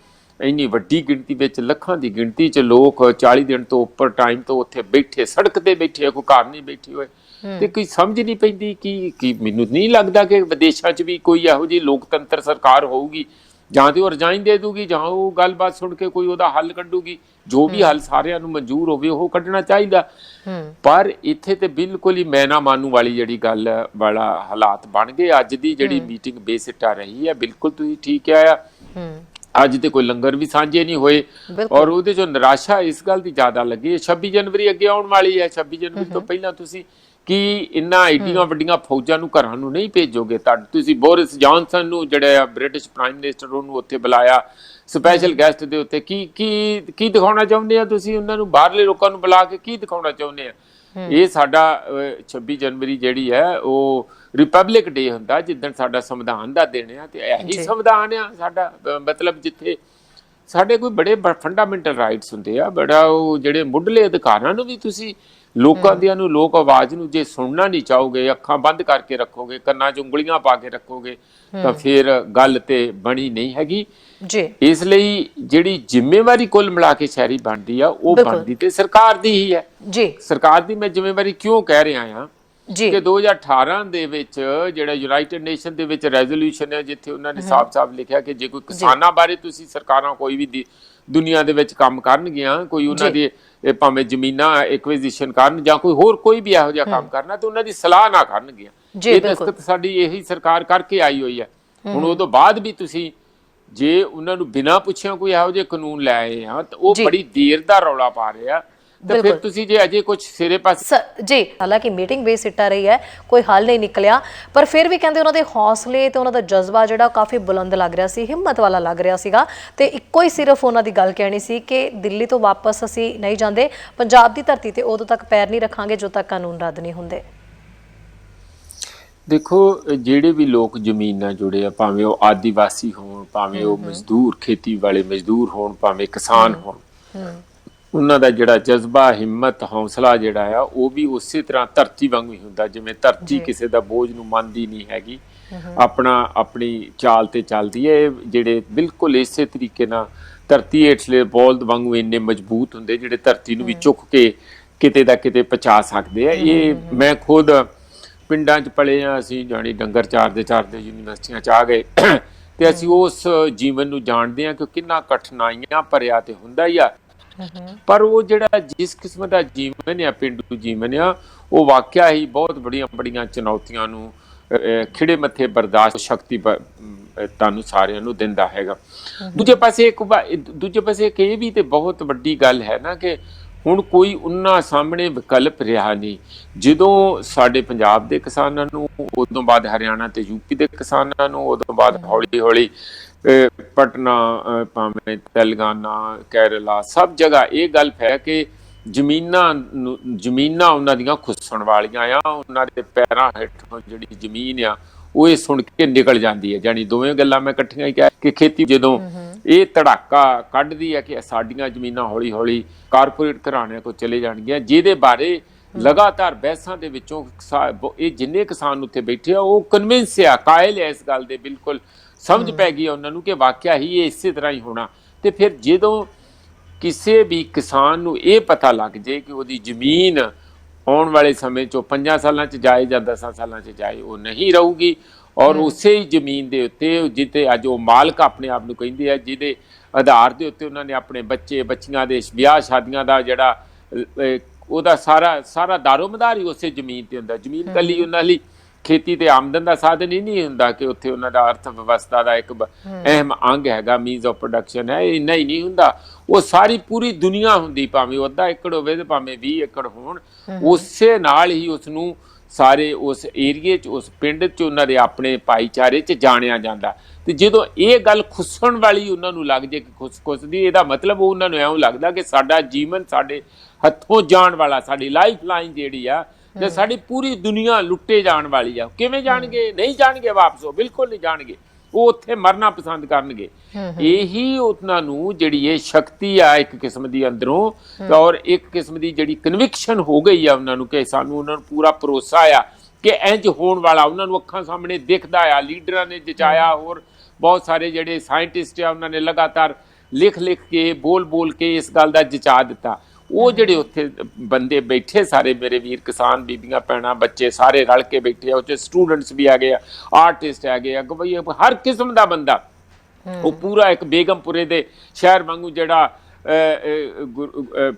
ਇੰਨੀ ਵੱਡੀ ਗਿਣਤੀ ਵਿੱਚ ਲੱਖਾਂ ਦੀ ਗਿਣਤੀ 'ਚ ਲੋਕ 40 ਦਿਨ ਤੋਂ ਉੱਪਰ ਟਾਈਮ ਤੋਂ ਉੱਥੇ ਬੈਠੇ, ਸੜਕ ਤੇ ਬੈਠੇ, ਕੋਈ ਘਰ ਨਹੀਂ ਬੈਠੇ ਹੋਏ ਤੇ ਕੋਈ ਸਮਝ ਨਹੀਂ ਪੈਂਦੀ ਕਿ ਮੈਨੂੰ ਨਹੀਂ ਲੱਗਦਾ ਕਿ ਵਿਦੇਸ਼ਾਂ 'ਚ ਵੀ ਕੋਈ ਇਹੋ ਜਿਹੀ ਲੋਕਤੰਤਰ ਸਰਕਾਰ ਹੋਊਗੀ ਜਾਂ ਤੇ ਉਹ ਰਿਜ਼ਾਈਨ ਦੇ ਦੂਗੀ ਜਾਂ ਉਹ ਗੱਲਬਾਤ ਸੁਣ ਕੇ ਕੋਈ ਉਹਦਾ ਹੱਲ ਕੱਢੂਗੀ, ਜੋ ਵੀ ਹੱਲ ਸਾਰਿਆਂ ਨੂੰ ਮਨਜ਼ੂਰ ਹੋਵੇ ਉਹ ਕੱਢਣਾ ਚਾਹੀਦਾ। ਪਰ ਇੱਥੇ ਤੇ ਬਿਲਕੁਲ ਹੀ ਮੈਂ ਨਾ ਮਾਨੂ ਵਾਲੀ ਜਿਹੜੀ ਗੱਲ ਵਾਲਾ ਹਾਲਾਤ ਬਣ ਗਏ। ਅੱਜ ਦੀ ਜਿਹੜੀ ਮੀਟਿੰਗ ਬੇਸਿੱਟਾ ਰਹੀ ਹੈ, ਬਿਲਕੁਲ ਤੁਸੀਂ ਠੀਕ ਕਿਹਾ ਆ। ਅੱਜ ਤੇ ਕੋਈ ਲੰਗਰ ਵੀ ਸਾਂਝੇ ਨਹੀਂ ਹੋਏ ਔਰ ਉਹਦੇ ਚੋਂ ਨਿਰਾਸ਼ਾ ਇਸ ਗੱਲ ਦੀ ਜ਼ਿਆਦਾ ਲੱਗੀ ਹੈ। 26 ਜਨਵਰੀ ਅੱਗੇ ਆਉਣ ਵਾਲੀ ਹੈ, 26 ਜਨਵਰੀ ਤੋਂ ਪਹਿਲਾਂ ਤੁਸੀਂ ਕਿ ਇੰਨਾ ਐਡੀਆਂ ਵੱਡੀਆਂ ਫੌਜਾਂ ਨੂੰ ਘਰਾਂ ਨੂੰ ਨਹੀਂ ਭੇਜੋਗੇ। ਤੁਸੀਂ ਬੋਰਿਸ ਜੌਨਸਨ ਨੂੰ ਜਿਹੜਾ ਆ ਬ੍ਰਿਟਿਸ਼ ਪ੍ਰਾਈਮ ਮਿਨਿਸਟਰ, ਉਹਨੂੰ ਉੱਥੇ ਬੁਲਾਇਆ ਸਪੈਸ਼ਲ ਗੈਸਟ ਦੇ ਉੱਤੇ, ਕੀ ਦਿਖਾਉਣਾ ਚਾਹੁੰਦੇ ਆ ਤੁਸੀਂ ਉਹਨਾਂ ਨੂੰ? ਬਾਹਰਲੇ ਲੋਕਾਂ ਨੂੰ ਬੁਲਾ ਕੇ ਕੀ ਦਿਖਾਉਣਾ ਚਾਹੁੰਦੇ ਆ? ਇਹ ਸਾਡਾ 26 ਜਨਵਰੀ ਜਿਹੜੀ ਹੈ ਉਹ ਰਿਪਬਲਿਕ ਡੇ ਹੁੰਦਾ, ਜਿੱਦਣ ਸਾਡਾ ਸੰਵਿਧਾਨ ਦਾ ਦਿਨ ਆ ਤੇ ਇਹੀ ਸੰਵਿਧਾਨ ਆ ਸਾਡਾ, ਮਤਲਬ ਜਿੱਥੇ ਸਾਡੇ ਕੋਈ ਬੜੇ ਫੰਡਾਮੈਂਟਲ ਰਾਈਟਸ ਹੁੰਦੇ ਆ, ਬੜਾ ਉਹ ਜਿਹੜੇ ਮੁੱਢਲੇ ਅਧਿਕਾਰਾਂ ਨੂੰ ਵੀ ਤੁਸੀਂ ਲੋਕਾਂ ਦੀਆਂ ਨੂੰ, ਲੋਕ ਆਵਾਜ਼ ਨੂੰ ਜੇ ਸੁਣਨਾ ਨਹੀਂ ਚਾਹੋਗੇ, ਅੱਖਾਂ ਬੰਦ ਕਰਕੇ ਰੱਖੋਗੇ, ਕੰਨਾਂ 'ਚ ਉਂਗਲੀਆਂ ਪਾ ਕੇ ਰੱਖੋਗੇ ਤਾਂ ਫਿਰ ਗੱਲ ਤੇ ਬਣੀ ਨਹੀਂ ਹੈਗੀ ਜੀ। ਇਸ ਲਈ ਜਿਹੜੀ ਜ਼ਿੰਮੇਵਾਰੀ ਕੁੱਲ ਮਿਲਾ ਕੇ ਸ਼ਹਿਰੀ ਬਣਦੀ ਆ, ਉਹ ਬਣਦੀ ਤੇ ਸਰਕਾਰ ਦੀ ਹੀ ਹੈ ਜੀ। ਸਰਕਾਰ ਦੀ ਮੈਂ ਜ਼ਿੰਮੇਵਾਰੀ ਕਿਉਂ ਕਹਿ ਰਿਹਾ ਹਾਂ ਕਿ 2018 ਦੇ ਵਿੱਚ ਜਿਹੜਾ ਯੂਨਾਈਟਿਡ ਨੇਸ਼ਨ ਦੇ ਵਿੱਚ ਰੈਜ਼ੋਲੂਸ਼ਨ ਹੈ, ਜਿੱਥੇ ਉਹਨਾਂ ਨੇ ਸਾਫ਼-ਸਾਫ਼ ਲਿਖਿਆ ਕਿ ਜੇ ਕੋਈ ਕਿਸਾਨਾਂ ਬਾਰੇ ਤੁਸੀਂ ਸਰਕਾਰਾਂ ਕੋਈ ਵੀ ਦੁਨੀਆ ਦੇ ਵਿੱਚ ਕੰਮ ਕਰਨਗੀਆਂ, ਕੋਈ ਉਹਨਾਂ ਦੀ ਭਾਵੇਂ ਜ਼ਮੀਨਾਂ ਐਕੁਇਜ਼ੀਸ਼ਨ ਕਰਨ ਜਾਂ ਕੋਈ ਹੋਰ ਕੋਈ ਵੀ ਇਹੋ ਜਿਹਾ ਕੰਮ ਕਰਨਾ ਤੇ ਉਹਨਾਂ ਦੀ ਸਲਾਹ ਨਾ ਕਰਨਗੀਆਂ। ਇਹ ਦਸਤਖਤ ਸਾਡੀ ਇਹੀ ਸਰਕਾਰ ਕਰਕੇ ਆਈ ਹੋਈ ਹੈ। ਹੁਣ ਉਹ ਤੋਂ ਬਾਅਦ ਵੀ ਤੁਸੀਂ ਜੇ ਉਹਨਾਂ ਨੂੰ ਬਿਨਾਂ ਪੁੱਛਿਆ ਕੋਈ ਇਹੋ ਜਿਹੇ ਕਾਨੂੰਨ ਲੈ ਆਏ ਆ ਤਾਂ ਉਹ ਬੜੀ ਦੇਰ ਦਾ ਰੌਲਾ ਪਾ ਰਹੇ ਆ ਤੇ ਫਿਰ ਤੁਸੀਂ ਜੇ ਅਜੇ ਕੁਝ ਸਿਰੇ ਪਾਸੇ ਜੀ। ਹਾਲਾਂਕਿ ਮੀਟਿੰਗ ਬੇਸਿੱਟਾ ਰਹੀ ਹੈ, ਕੋਈ ਹੱਲ ਨਹੀਂ ਨਿਕਲਿਆ, ਪਰ ਫਿਰ ਵੀ ਕਹਿੰਦੇ ਉਹਨਾਂ ਦੇ ਹੌਸਲੇ ਤੇ ਉਹਨਾਂ ਦਾ ਜਜ਼ਬਾ ਜਿਹੜਾ ਕਾਫੀ ਬੁਲੰਦ ਲੱਗ ਰਿਹਾ ਸੀ, ਹਿੰਮਤ ਵਾਲਾ ਲੱਗ ਰਿਹਾ ਸੀਗਾ ਤੇ ਇੱਕੋ ਹੀ ਸਿਰਫ ਉਹਨਾਂ ਦੀ ਗੱਲ ਕਹਿਣੀ ਸੀ ਕਿ ਦਿੱਲੀ ਤੋਂ ਵਾਪਸ ਅਸੀਂ ਨਹੀਂ ਜਾਂਦੇ, ਪੰਜਾਬ ਦੀ ਧਰਤੀ ਤੇ ਉਦੋਂ ਤੱਕ ਪੈਰ ਨਹੀਂ ਰੱਖਾਂਗੇ ਜਦੋਂ ਤੱਕ ਕਾਨੂੰਨ ਰੱਦ ਨਹੀਂ ਹੁੰਦੇ। ਦੇਖੋ, ਜਿਹੜੇ ਵੀ ਲੋਕ ਜ਼ਮੀਨ ਨਾਲ ਜੁੜੇ ਆ, ਭਾਵੇਂ ਉਹ ਆਦੀਵਾਸੀ ਹੋਣ, ਭਾਵੇਂ ਉਹ ਮਜ਼ਦੂਰ, ਖੇਤੀ ਵਾਲੇ ਮਜ਼ਦੂਰ ਹੋਣ, ਭਾਵੇਂ ਕਿਸਾਨ ਹੋਣ, ਉਹਨਾਂ ਦਾ ਜਿਹੜਾ ਜਜ਼ਬਾ, ਹਿੰਮਤ, ਹੌਸਲਾ ਜਿਹੜਾ ਆ ਉਹ ਵੀ ਉਸੇ ਤਰ੍ਹਾਂ ਧਰਤੀ ਵਾਂਗੂ ਹੀ ਹੁੰਦਾ। ਜਿਵੇਂ ਧਰਤੀ ਕਿਸੇ ਦਾ ਬੋਝ ਨੂੰ ਮੰਨਦੀ ਨਹੀਂ ਹੈਗੀ, ਆਪਣੀ ਚਾਲ ਤੇ ਚੱਲਦੀ ਹੈ। ਜਿਹੜੇ ਬਿਲਕੁਲ ਇਸੇ ਤਰੀਕੇ ਨਾਲ ਧਰਤੀ ਹੇਠਲੇ ਬੌਲਦ ਵਾਂਗੂ ਇੰਨੇ ਮਜ਼ਬੂਤ ਹੁੰਦੇ ਜਿਹੜੇ ਧਰਤੀ ਨੂੰ ਵੀ ਚੁੱਕ ਕੇ ਕਿਤੇ ਦਾ ਕਿਤੇ ਪਹੁੰਚਾ ਸਕਦੇ ਆ। ਇਹ ਮੈਂ ਖੁਦ ਪਿੰਡਾਂ 'ਚ ਪਲੇ ਆ, ਅਸੀਂ ਜਾਣੀ ਡੰਗਰ ਚਾਰਦੇ ਯੂਨੀਵਰਸਿਟੀਆਂ 'ਚ ਆ ਗਏ ਤੇ ਅਸੀਂ ਉਸ ਜੀਵਨ ਨੂੰ ਜਾਣਦੇ ਹਾਂ ਕਿ ਕਿੰਨਾ ਕਠਿਨਾਈਆਂ ਭਰਿਆ ਤੇ ਹੁੰਦਾ ਹੀ ਆ। ਪਰ ਉਹ ਜਿਹੜਾ ਜਿਸ ਕਿਸਮ ਦਾ ਜੀਵਨ ਆ, ਪੇਂਡੂ ਜੀਵਨ ਆ, ਉਹ ਵਾਕਿਆ ਹੀ ਬਹੁਤ ਬੜੀਆਂ ਚੁਣੌਤੀਆਂ ਨੂੰ ਖਿੜੇ ਮੱਥੇ ਬਰਦਾਸ਼ਤ ਸ਼ਕਤੀ ਤੁਹਾਨੂੰ ਸਾਰਿਆਂ ਨੂੰ ਦਿੰਦਾ ਹੈਗਾ। ਦੂਜੇ ਪਾਸੇ ਇੱਕ ਇਹ ਵੀ ਤੇ ਬਹੁਤ ਵੱਡੀ ਗੱਲ ਹੈ ਨਾ ਕਿ ਹੁਣ ਕੋਈ ਉਹਨਾਂ ਸਾਹਮਣੇ ਵਿਕਲਪ ਰਿਹਾ ਨਹੀਂ। ਜਦੋਂ ਸਾਡੇ ਪੰਜਾਬ ਦੇ ਕਿਸਾਨਾਂ ਨੂੰ, ਉਦੋਂ ਬਾਅਦ ਹਰਿਆਣਾ ਤੇ ਯੂਪੀ ਦੇ ਕਿਸਾਨਾਂ ਨੂੰ, ਉਦੋਂ ਬਾਅਦ ਹੌਲੀ ਹੌਲੀ ਪਟਨਾ, ਭਾਵੇਂ ਤੇਲੰਗਾਨਾ, ਕੇਰਲਾ, ਸਭ ਜਗ੍ਹਾ ਇਹ ਗੱਲ ਹੈ ਕਿ ਜ਼ਮੀਨਾਂ ਉਹਨਾਂ ਦੀਆਂ ਖੁੱਸਣ ਵਾਲੀਆਂ ਆ। ਉਹਨਾਂ ਦੇ ਪੈਰਾਂ ਹੇਠੋਂ ਜਿਹੜੀ ਜ਼ਮੀਨ ਆ ਉਹ ਇਹ ਸੁਣ ਕੇ ਨਿਕਲ ਜਾਂਦੀ ਹੈ। ਜਾਣੀ ਦੋਵੇਂ ਗੱਲਾਂ ਮੈਂ ਇਕੱਠੀਆਂ ਹੀ ਕਿਹਾ ਕਿ ਖੇਤੀ ਜਦੋਂ ਇਹ ਧੜਾਕਾ ਕੱਢਦੀ ਹੈ ਕਿ ਸਾਡੀਆਂ ਜ਼ਮੀਨਾਂ ਹੌਲੀ ਹੌਲੀ ਕਾਰਪੋਰੇਟ ਘਰਾਣਿਆਂ ਕੋਲ ਚਲੇ ਜਾਣਗੀਆਂ, ਜਿਹਦੇ ਬਾਰੇ ਲਗਾਤਾਰ ਬਹਿਸਾਂ ਦੇ ਵਿੱਚੋਂ ਇਹ ਜਿੰਨੇ ਕਿਸਾਨ ਉੱਥੇ ਬੈਠੇ ਆ ਉਹ ਕਨਵਿੰਸ ਆ, ਕਾਇਲ ਹੈ ਇਸ ਗੱਲ ਦੇ, ਬਿਲਕੁਲ ਸਮਝ ਪੈ ਗਈ ਉਹਨਾਂ ਨੂੰ ਕਿ ਵਾਕਿਆ ਹੀ ਇਹ ਇਸੇ ਤਰ੍ਹਾਂ ਹੀ ਹੋਣਾ। ਤੇ ਫਿਰ ਜਦੋਂ ਕਿਸੇ ਵੀ ਕਿਸਾਨ ਨੂੰ ਇਹ ਪਤਾ ਲੱਗ ਜੇ ਕਿ ਉਹਦੀ ਜ਼ਮੀਨ ਆਉਣ ਵਾਲੇ ਸਮੇਂ 'ਚੋਂ 5 ਸਾਲਾਂ 'ਚ ਜਾਏ ਜਾਂ 10 ਸਾਲਾਂ 'ਚ ਜਾਏ ਉਹ ਨਹੀਂ ਰਹੂਗੀ, ਔਰ ਉਸੇ ਹੀ ਜ਼ਮੀਨ ਦੇ ਉੱਤੇ ਜਿੱਥੇ ਅੱਜ ਉਹ ਮਾਲਕ ਆਪਣੇ ਆਪ ਨੂੰ ਕਹਿੰਦੇ ਆ, ਜਿਹਦੇ ਆਧਾਰ ਦੇ ਉੱਤੇ ਉਹਨਾਂ ਨੇ ਆਪਣੇ ਬੱਚੇ ਬੱਚੀਆਂ ਦੇ ਵਿਆਹ ਸ਼ਾਦੀਆਂ ਦਾ ਜਿਹੜਾ ਉਹਦਾ ਸਾਰਾ ਦਾਰੋਮਦਾਰ ਹੀ ਉਸੇ ਜ਼ਮੀਨ ਤੇ ਹੁੰਦਾ। ਜ਼ਮੀਨ ਕੱਲੀ ਉਹਨਾਂ ਲਈ ਖੇਤੀ ਤੇ ਆਮਦਨ ਦਾ ਸਾਧਨ ਹੀ ਨਹੀਂ ਹੁੰਦਾ ਕਿ ਉੱਥੇ ਉਹਨਾਂ ਦਾ ਅਰਥ ਵਿਵਸਥਾ ਦਾ ਇੱਕ ਅਹਿਮ ਅੰਗ ਹੈਗਾ, ਮੀਨਸ ਆਫ ਪ੍ਰੋਡਕਸ਼ਨ ਹੈ, ਇੰਨਾ ਹੀ ਨਹੀਂ ਹੁੰਦਾ। ਉਹ ਸਾਰੀ ਪੂਰੀ ਦੁਨੀਆ ਹੁੰਦੀ, ਭਾਵੇਂ ਅੱਧਾ ਏਕੜ ਹੋਵੇ ਤੇ ਭਾਵੇਂ 20 ਏਕੜ ਹੋਣ, ਉਸੇ ਨਾਲ ਹੀ ਉਸਨੂੰ ਸਾਰੇ ਉਸ ਏਰੀਏ 'ਚ, ਉਸ ਪਿੰਡ 'ਚ, ਉਹਨਾਂ ਦੇ ਆਪਣੇ ਭਾਈਚਾਰੇ 'ਚ ਜਾਣਿਆ ਜਾਂਦਾ। ਤੇ ਜਦੋਂ ਇਹ ਗੱਲ ਖੁੱਸਣ ਵਾਲੀ ਉਹਨਾਂ ਨੂੰ ਲੱਗ ਜੇ ਕਿ ਖੁੱਸਦੀ, ਇਹਦਾ ਮਤਲਬ ਉਹਨਾਂ ਨੂੰ ਇਉਂ ਲੱਗਦਾ ਕਿ ਸਾਡਾ ਜੀਵਨ ਸਾਡੇ ਹੱਥੋਂ ਜਾਣ ਵਾਲਾ, ਸਾਡੀ ਲਾਈਫ ਲਾਈਨ ਜਿਹੜੀ ਆ, ਤੇ ਸਾਡੀ ਪੂਰੀ ਦੁਨੀਆ ਲੁੱਟੇ ਜਾਣ ਵਾਲੀ ਆ। ਕਿਵੇਂ ਜਾਣਗੇ? ਨਹੀਂ ਜਾਣਗੇ ਵਾਪਸ, ਉਹ ਬਿਲਕੁਲ ਨਹੀਂ ਜਾਣਗੇ, ਉਹ ਉੱਥੇ ਮਰਨਾ ਪਸੰਦ ਕਰਨਗੇ। ਇਹੀ ਉਹਨਾਂ ਨੂੰ ਜਿਹੜੀ ਇਹ ਸ਼ਕਤੀ ਆ ਇੱਕ ਕਿਸਮ ਦੀ ਅੰਦਰੋਂ, ਔਰ ਇੱਕ ਕਿਸਮ ਦੀ ਜਿਹੜੀ ਕਨਵਿਕਸ਼ਨ ਹੋ ਗਈ ਆ ਉਹਨਾਂ ਨੂੰ ਕਿ ਸਾਨੂੰ, ਉਹਨਾਂ ਨੂੰ ਪੂਰਾ ਭਰੋਸਾ ਆ ਕਿ ਇੰਝ ਹੋਣ ਵਾਲਾ, ਉਹਨਾਂ ਨੂੰ ਅੱਖਾਂ ਸਾਹਮਣੇ ਦਿਖਦਾ ਆ। ਲੀਡਰਾਂ ਨੇ ਜਚਾਇਆ, ਹੋਰ ਬਹੁਤ ਸਾਰੇ ਜਿਹੜੇ ਸਾਇੰਟਿਸਟ ਆ ਉਹਨਾਂ ਨੇ ਲਗਾਤਾਰ ਲਿਖ ਕੇ ਬੋਲ ਕੇ ਇਸ ਗੱਲ ਦਾ ਜਚਾ ਦਿੱਤਾ। ਉਹ ਜਿਹੜੇ ਉੱਥੇ ਬੰਦੇ ਬੈਠੇ ਸਾਰੇ ਮੇਰੇ ਵੀਰ ਕਿਸਾਨ, ਬੀਬੀਆਂ, ਭੈਣਾਂ, ਬੱਚੇ ਸਾਰੇ ਰਲ ਕੇ ਬੈਠੇ ਆ, ਉੱਥੇ ਸਟੂਡੈਂਟਸ ਵੀ ਹੈਗੇ ਆ, ਆਰਟਿਸਟ ਹੈਗੇ ਆ, ਹਰ ਕਿਸਮ ਦਾ ਬੰਦਾ। ਉਹ ਪੂਰਾ ਇੱਕ ਬੇਗਮਪੁਰੇ ਦੇ ਸ਼ਹਿਰ ਵਾਂਗੂ ਜਿਹੜਾ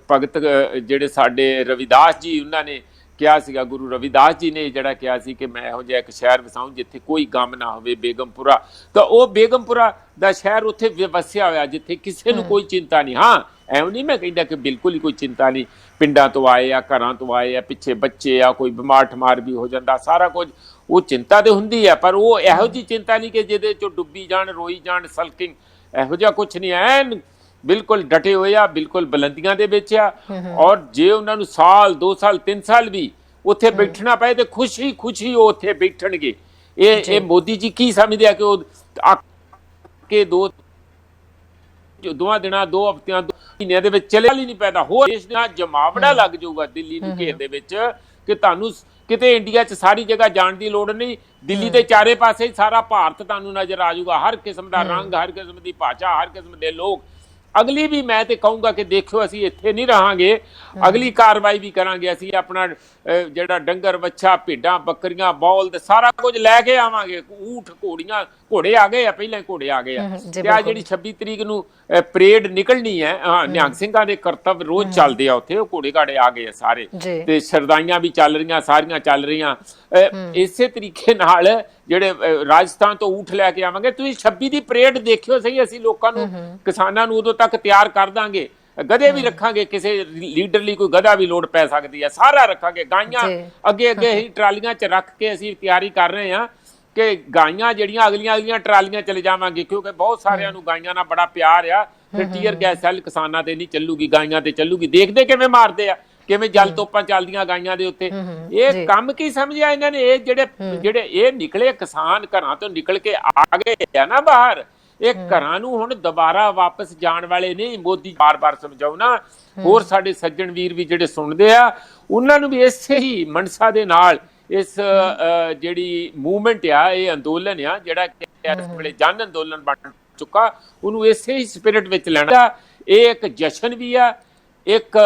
ਭਗਤ ਜਿਹੜੇ ਸਾਡੇ ਰਵਿਦਾਸ ਜੀ, ਉਹਨਾਂ ਨੇ ਕਿਹਾ ਸੀਗਾ, ਗੁਰੂ ਰਵਿਦਾਸ ਜੀ ਨੇ ਜਿਹੜਾ ਕਿਹਾ ਸੀ ਕਿ ਮੈਂ ਇਹੋ ਜਿਹਾ ਇੱਕ ਸ਼ਹਿਰ ਵਸਾਊਂ ਜਿੱਥੇ ਕੋਈ ਗਮ ਨਾ ਹੋਵੇ, ਬੇਗਮਪੁਰਾ। ਤਾਂ ਉਹ ਬੇਗਮਪੁਰਾ ਦਾ ਸ਼ਹਿਰ ਉੱਥੇ ਵਸਿਆ ਹੋਇਆ ਜਿੱਥੇ ਕਿਸੇ ਨੂੰ ਕੋਈ ਚਿੰਤਾ ਨਹੀਂ। ਹਾਂ, ਐਵੇਂ ਨਹੀਂ ਮੈਂ ਕਹਿੰਦਾ ਕਿ ਬਿਲਕੁਲ ਹੀ ਕੋਈ ਚਿੰਤਾ ਨਹੀਂ, ਪਿੰਡਾਂ ਤੋਂ ਆਏ ਆ, ਘਰਾਂ ਤੋਂ ਆਏ ਆ, ਪਿੱਛੇ ਬੱਚੇ ਆ, ਕੋਈ ਬਿਮਾਰ ਠਮਾਰ ਵੀ ਹੋ ਜਾਂਦਾ, ਸਾਰਾ ਕੁਝ ਉਹ ਚਿੰਤਾ ਤੇ ਹੁੰਦੀ ਆ, ਪਰ ਉਹ ਇਹੋ ਜਿਹੀ ਚਿੰਤਾ ਨਹੀਂ ਕਿ ਜਿਹਦੇ 'ਚੋਂ ਡੁੱਬੀ ਜਾਣ, ਰੋਈ ਜਾਣ, ਸਲਕਿੰਗ, ਇਹੋ ਜਿਹਾ ਕੁਛ ਨਹੀਂ। ਐਨ ਬਿਲਕੁਲ ਡਟੇ ਹੋਏ ਆ, ਬਿਲਕੁਲ ਬੁਲੰਦੀਆਂ ਦੇ ਵਿੱਚ ਆ। ਔਰ ਜੇ ਉਹਨਾਂ ਨੂੰ ਸਾਲ 2 ਸਾਲ 3 ਸਾਲ ਵੀ ਉੱਥੇ ਬੈਠਣਾ ਪਏ ਤੇ ਖੁਸ਼ੀ ਉਹ ਉੱਥੇ ਬੈਠਣਗੇ। ਇਹ ਮੋਦੀ ਜੀ ਕੀ ਸਮਝਦੇ ਆ ਕਿ ਉਹ ਕੇ 2 ਦਿਨਾਂ 2 ਹਫ਼ਤਿਆਂ 2 ਮਹੀਨਿਆਂ ਦੇ ਵਿੱਚ ਚੱਲਿਆ ਹੀ ਨਹੀਂ ਪੈਦਾ, ਹੋਰ ਦੇਸ਼ ਦਾ ਜਮਾਵੜਾ ਲੱਗ ਜਾਊਗਾ ਦਿੱਲੀ ਨੂੰ ਘੇਰ ਦੇ ਵਿੱਚ ਕਿ ਤੁਹਾਨੂੰ ਕਿਤੇ ਇੰਡੀਆ 'ਚ ਸਾਰੀ ਜਗ੍ਹਾ ਜਾਣ ਦੀ ਲੋੜ ਨਹੀਂ, ਦਿੱਲੀ ਦੇ ਚਾਰੇ ਪਾਸੇ ਸਾਰਾ ਭਾਰਤ ਤੁਹਾਨੂੰ ਨਜ਼ਰ ਆ ਜਾਊਗਾ, ਹਰ ਕਿਸਮ ਦਾ ਰੰਗ, ਹਰ ਕਿਸਮ ਦੀ ਭਾਸ਼ਾ, ਹਰ ਕਿਸਮ ਦੇ ਲੋਕ। ਅਗਲੀ ਵੀ ਮੈਂ ਤੇ ਕਹੂੰਗਾ ਕਿ ਦੇਖਿਓ, ਅਸੀਂ ਇੱਥੇ ਨਹੀਂ ਰਹਾਂਗੇ, ਅਗਲੀ ਕਾਰਵਾਈ ਵੀ ਕਰਾਂਗੇ। ਅਸੀਂ ਆਪਣਾ ਜਿਹੜਾ ਡੰਗਰ, ਵੱਛਾ, ਭੇਡਾਂ, ਬੱਕਰੀਆਂ, ਬੌਲਦ ਸਾਰਾ ਕੁਝ ਲੈ ਕੇ ਆਵਾਂਗੇ। ਊਠ, ਘੋੜੇ ਆ ਗਏ ਆ, ਪਹਿਲਾਂ ਘੋੜੇ ਆ ਗਏ ਆ। ਤੇ ਆ ਜਿਹੜੀ 26 ਤਰੀਕ ਨੂੰ ਪਰੇਡ ਨਿਕਲਣੀ ਹੈ, ਨਿਹੰਗ ਸਿੰਘਾਂ ਦੇ ਕਰਤੱਵ ਰੋਜ਼ ਚੱਲਦੇ ਆ ਉੱਥੇ, ਉਹ ਘੋੜੇ ਘਾੜੇ ਆ ਗਏ ਆ ਸਾਰੇ, ਤੇ ਸ਼ਰਦਾਈਆਂ ਵੀ ਚੱਲ ਰਹੀਆਂ, ਸਾਰੀਆਂ ਚੱਲ ਰਹੀਆਂ। ਇਸੇ ਤਰੀਕੇ ਨਾਲ ਜਿਹੜੇ ਰਾਜਸਥਾਨ ਤੋਂ ਊਠ ਲੈ ਕੇ ਆਵਾਂਗੇ। ਤੁਸੀਂ 26 ਦੀ ਪਰੇਡ ਦੇਖਿਓ ਸਹੀ, ਅਸੀਂ ਲੋਕਾਂ ਨੂੰ, ਕਿਸਾਨਾਂ ਨੂੰ ਉਦੋਂ ਤੱਕ ਤਿਆਰ ਕਰ ਦਾਂਗੇ। ਗਧੇ ਵੀ ਰੱਖਾਂਗੇ, ਕਿਸੇ ਲੀਡਰ ਲਈ ਕੋਈ ਗਧਾ ਵੀ ਲੋੜ ਪੈ ਸਕਦੀ ਹੈ, ਸਾਰਾ ਰੱਖਾਂਗੇ। ਗਾਈਆਂ ਅੱਗੇ ਹੀ ਟਰਾਲੀਆਂ 'ਚ ਰੱਖ ਕੇ ਅਸੀਂ ਤਿਆਰੀ ਕਰ ਰਹੇ ਹਾਂ ਕਿ ਗਾਈਆਂ ਜਿਹੜੀਆਂ ਅਗਲੀਆਂ ਟਰਾਲੀਆਂ ਚਲੇ ਜਾਵਾਂਗੇ, ਕਿਉਂਕਿ ਬਹੁਤ ਸਾਰਿਆਂ ਨੂੰ ਗਾਈਆਂ ਨਾਲ ਬੜਾ ਪਿਆਰ ਆ। ਫਿਰ ਟੀਅਰ ਗੈਸ ਸੈੱਲ ਕਿਸਾਨਾਂ ਤੇ ਨਹੀਂ ਚੱਲੂਗੀ, ਗਾਈਆਂ ਤੇ ਚੱਲੂਗੀ। ਦੇਖਦੇ ਕਿਵੇਂ ਮਾਰਦੇ ਆ, ਕਿਵੇਂ ਜਲ ਤੋਪਾਂ ਚੱਲਦੀਆਂ ਗਾਈਆਂ ਦੇ ਉੱਤੇ। ਇਹ ਕੰਮ ਕੀ ਸਮਝਿਆ ਇਹਨਾਂ ਨੇ? ਇਹ ਜਿਹੜੇ ਇਹ ਨਿਕਲੇ ਕਿਸਾਨ ਘਰਾਂ ਤੋਂ ਨਿਕਲ ਕੇ ਆ ਗਏ ਆ ਨਾ ਬਾਹਰ, ਇਹ ਘਰਾਂ ਨੂੰ ਹੁਣ ਦੁਬਾਰਾ ਵਾਪਸ ਜਾਣ ਵਾਲੇ ਨਹੀਂ। ਮੋਦੀ ਬਾਰ-ਬਾਰ ਸਮਝਾਉ ਨਾ, ਹੋਰ ਸਾਡੇ ਸੱਜਣ ਵੀਰ ਵੀ ਜਿਹੜੇ ਸੁਣਦੇ ਆ, ਉਹਨਾਂ ਨੂੰ ਵੀ ਇਸੇ ਹੀ ਮਨਸਾ ਦੇ ਨਾਲ ਇਸ ਜਿਹੜੀ ਮੂਵਮੈਂਟ ਆ, ਇਹ ਅੰਦੋਲਨ ਆ ਜਿਹੜਾ ਇਸ ਵੇਲੇ ਜਨ ਅੰਦੋਲਨ ਬਣ ਚੁੱਕਾ, ਉਹਨੂੰ ਇਸੇ ਹੀ ਸਪਿਰਿਟ ਵਿੱਚ ਲੈਣਾ। ਇਹ ਇੱਕ ਜਸ਼ਨ ਵੀ ਆ, ਇੱਕ